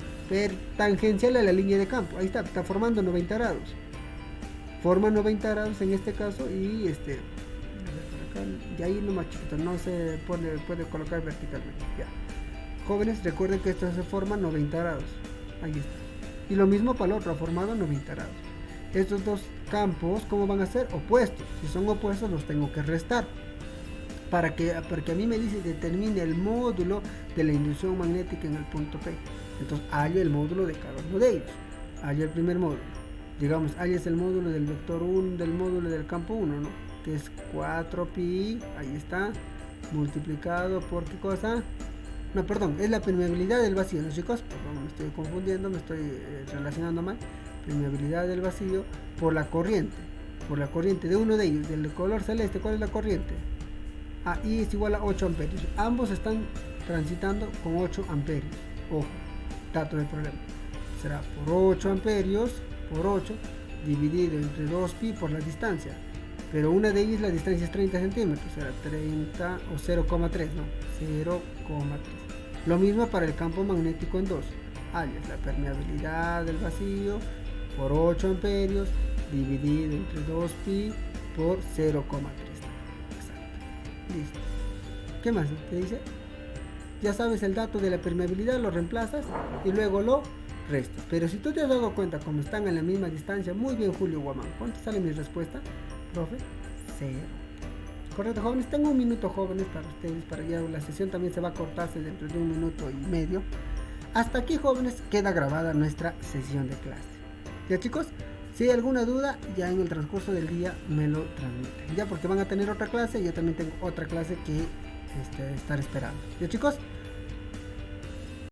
tangencial a la línea de campo. Ahí está formando 90 grados. Forma 90 grados en este caso y y ahí nomás chiquito, no se puede colocar verticalmente. Ya. Jóvenes, recuerden que esto se forma 90 grados. Ahí está. Y lo mismo para el otro, ha formado 90 grados. Estos dos campos, ¿cómo van a ser? Opuestos. Si son opuestos, los tengo que restar. Porque a mí me dice determine el módulo de la inducción magnética en el punto P. Entonces, hallo el módulo de cada uno de ellos. Hallo el primer módulo. Digamos, hallo es el módulo del vector 1 del módulo del campo 1, ¿no? Que es 4pi, ahí está, multiplicado por ¿qué cosa? No, perdón, es la permeabilidad del vacío, ¿no, chicos? Perdón, me estoy confundiendo, me estoy relacionando mal. Permeabilidad del vacío por la corriente de uno de ellos, del color celeste. ¿Cuál es la corriente? I es igual a 8 amperios. Ambos están transitando con 8 amperios. Ojo, dato del problema. Será por 8 amperios, por 8, dividido entre 2pi por la distancia. Pero una de ellas la distancia es 30 centímetros. Será 30 o 0,3, ¿no? 0,3. Lo mismo para el campo magnético en 2. Alias la permeabilidad del vacío por 8 amperios dividido entre 2pi por 0,3. Listo. ¿Qué más te dice? Ya sabes el dato de la permeabilidad, lo reemplazas y luego lo restas. Pero si tú te has dado cuenta como están a la misma distancia, muy bien, Julio Guamán. ¿Cuánto sale mi respuesta, profe? 0. Correcto, jóvenes. Tengo un minuto, jóvenes, para ustedes, para ya la sesión también se va a cortarse dentro de 1 minuto y medio. Hasta aquí, jóvenes, queda grabada nuestra sesión de clase. Ya, chicos, si hay alguna duda, ya en el transcurso del día me lo transmiten. Ya, porque van a tener otra clase y yo también tengo otra clase que estar esperando. Ya, chicos,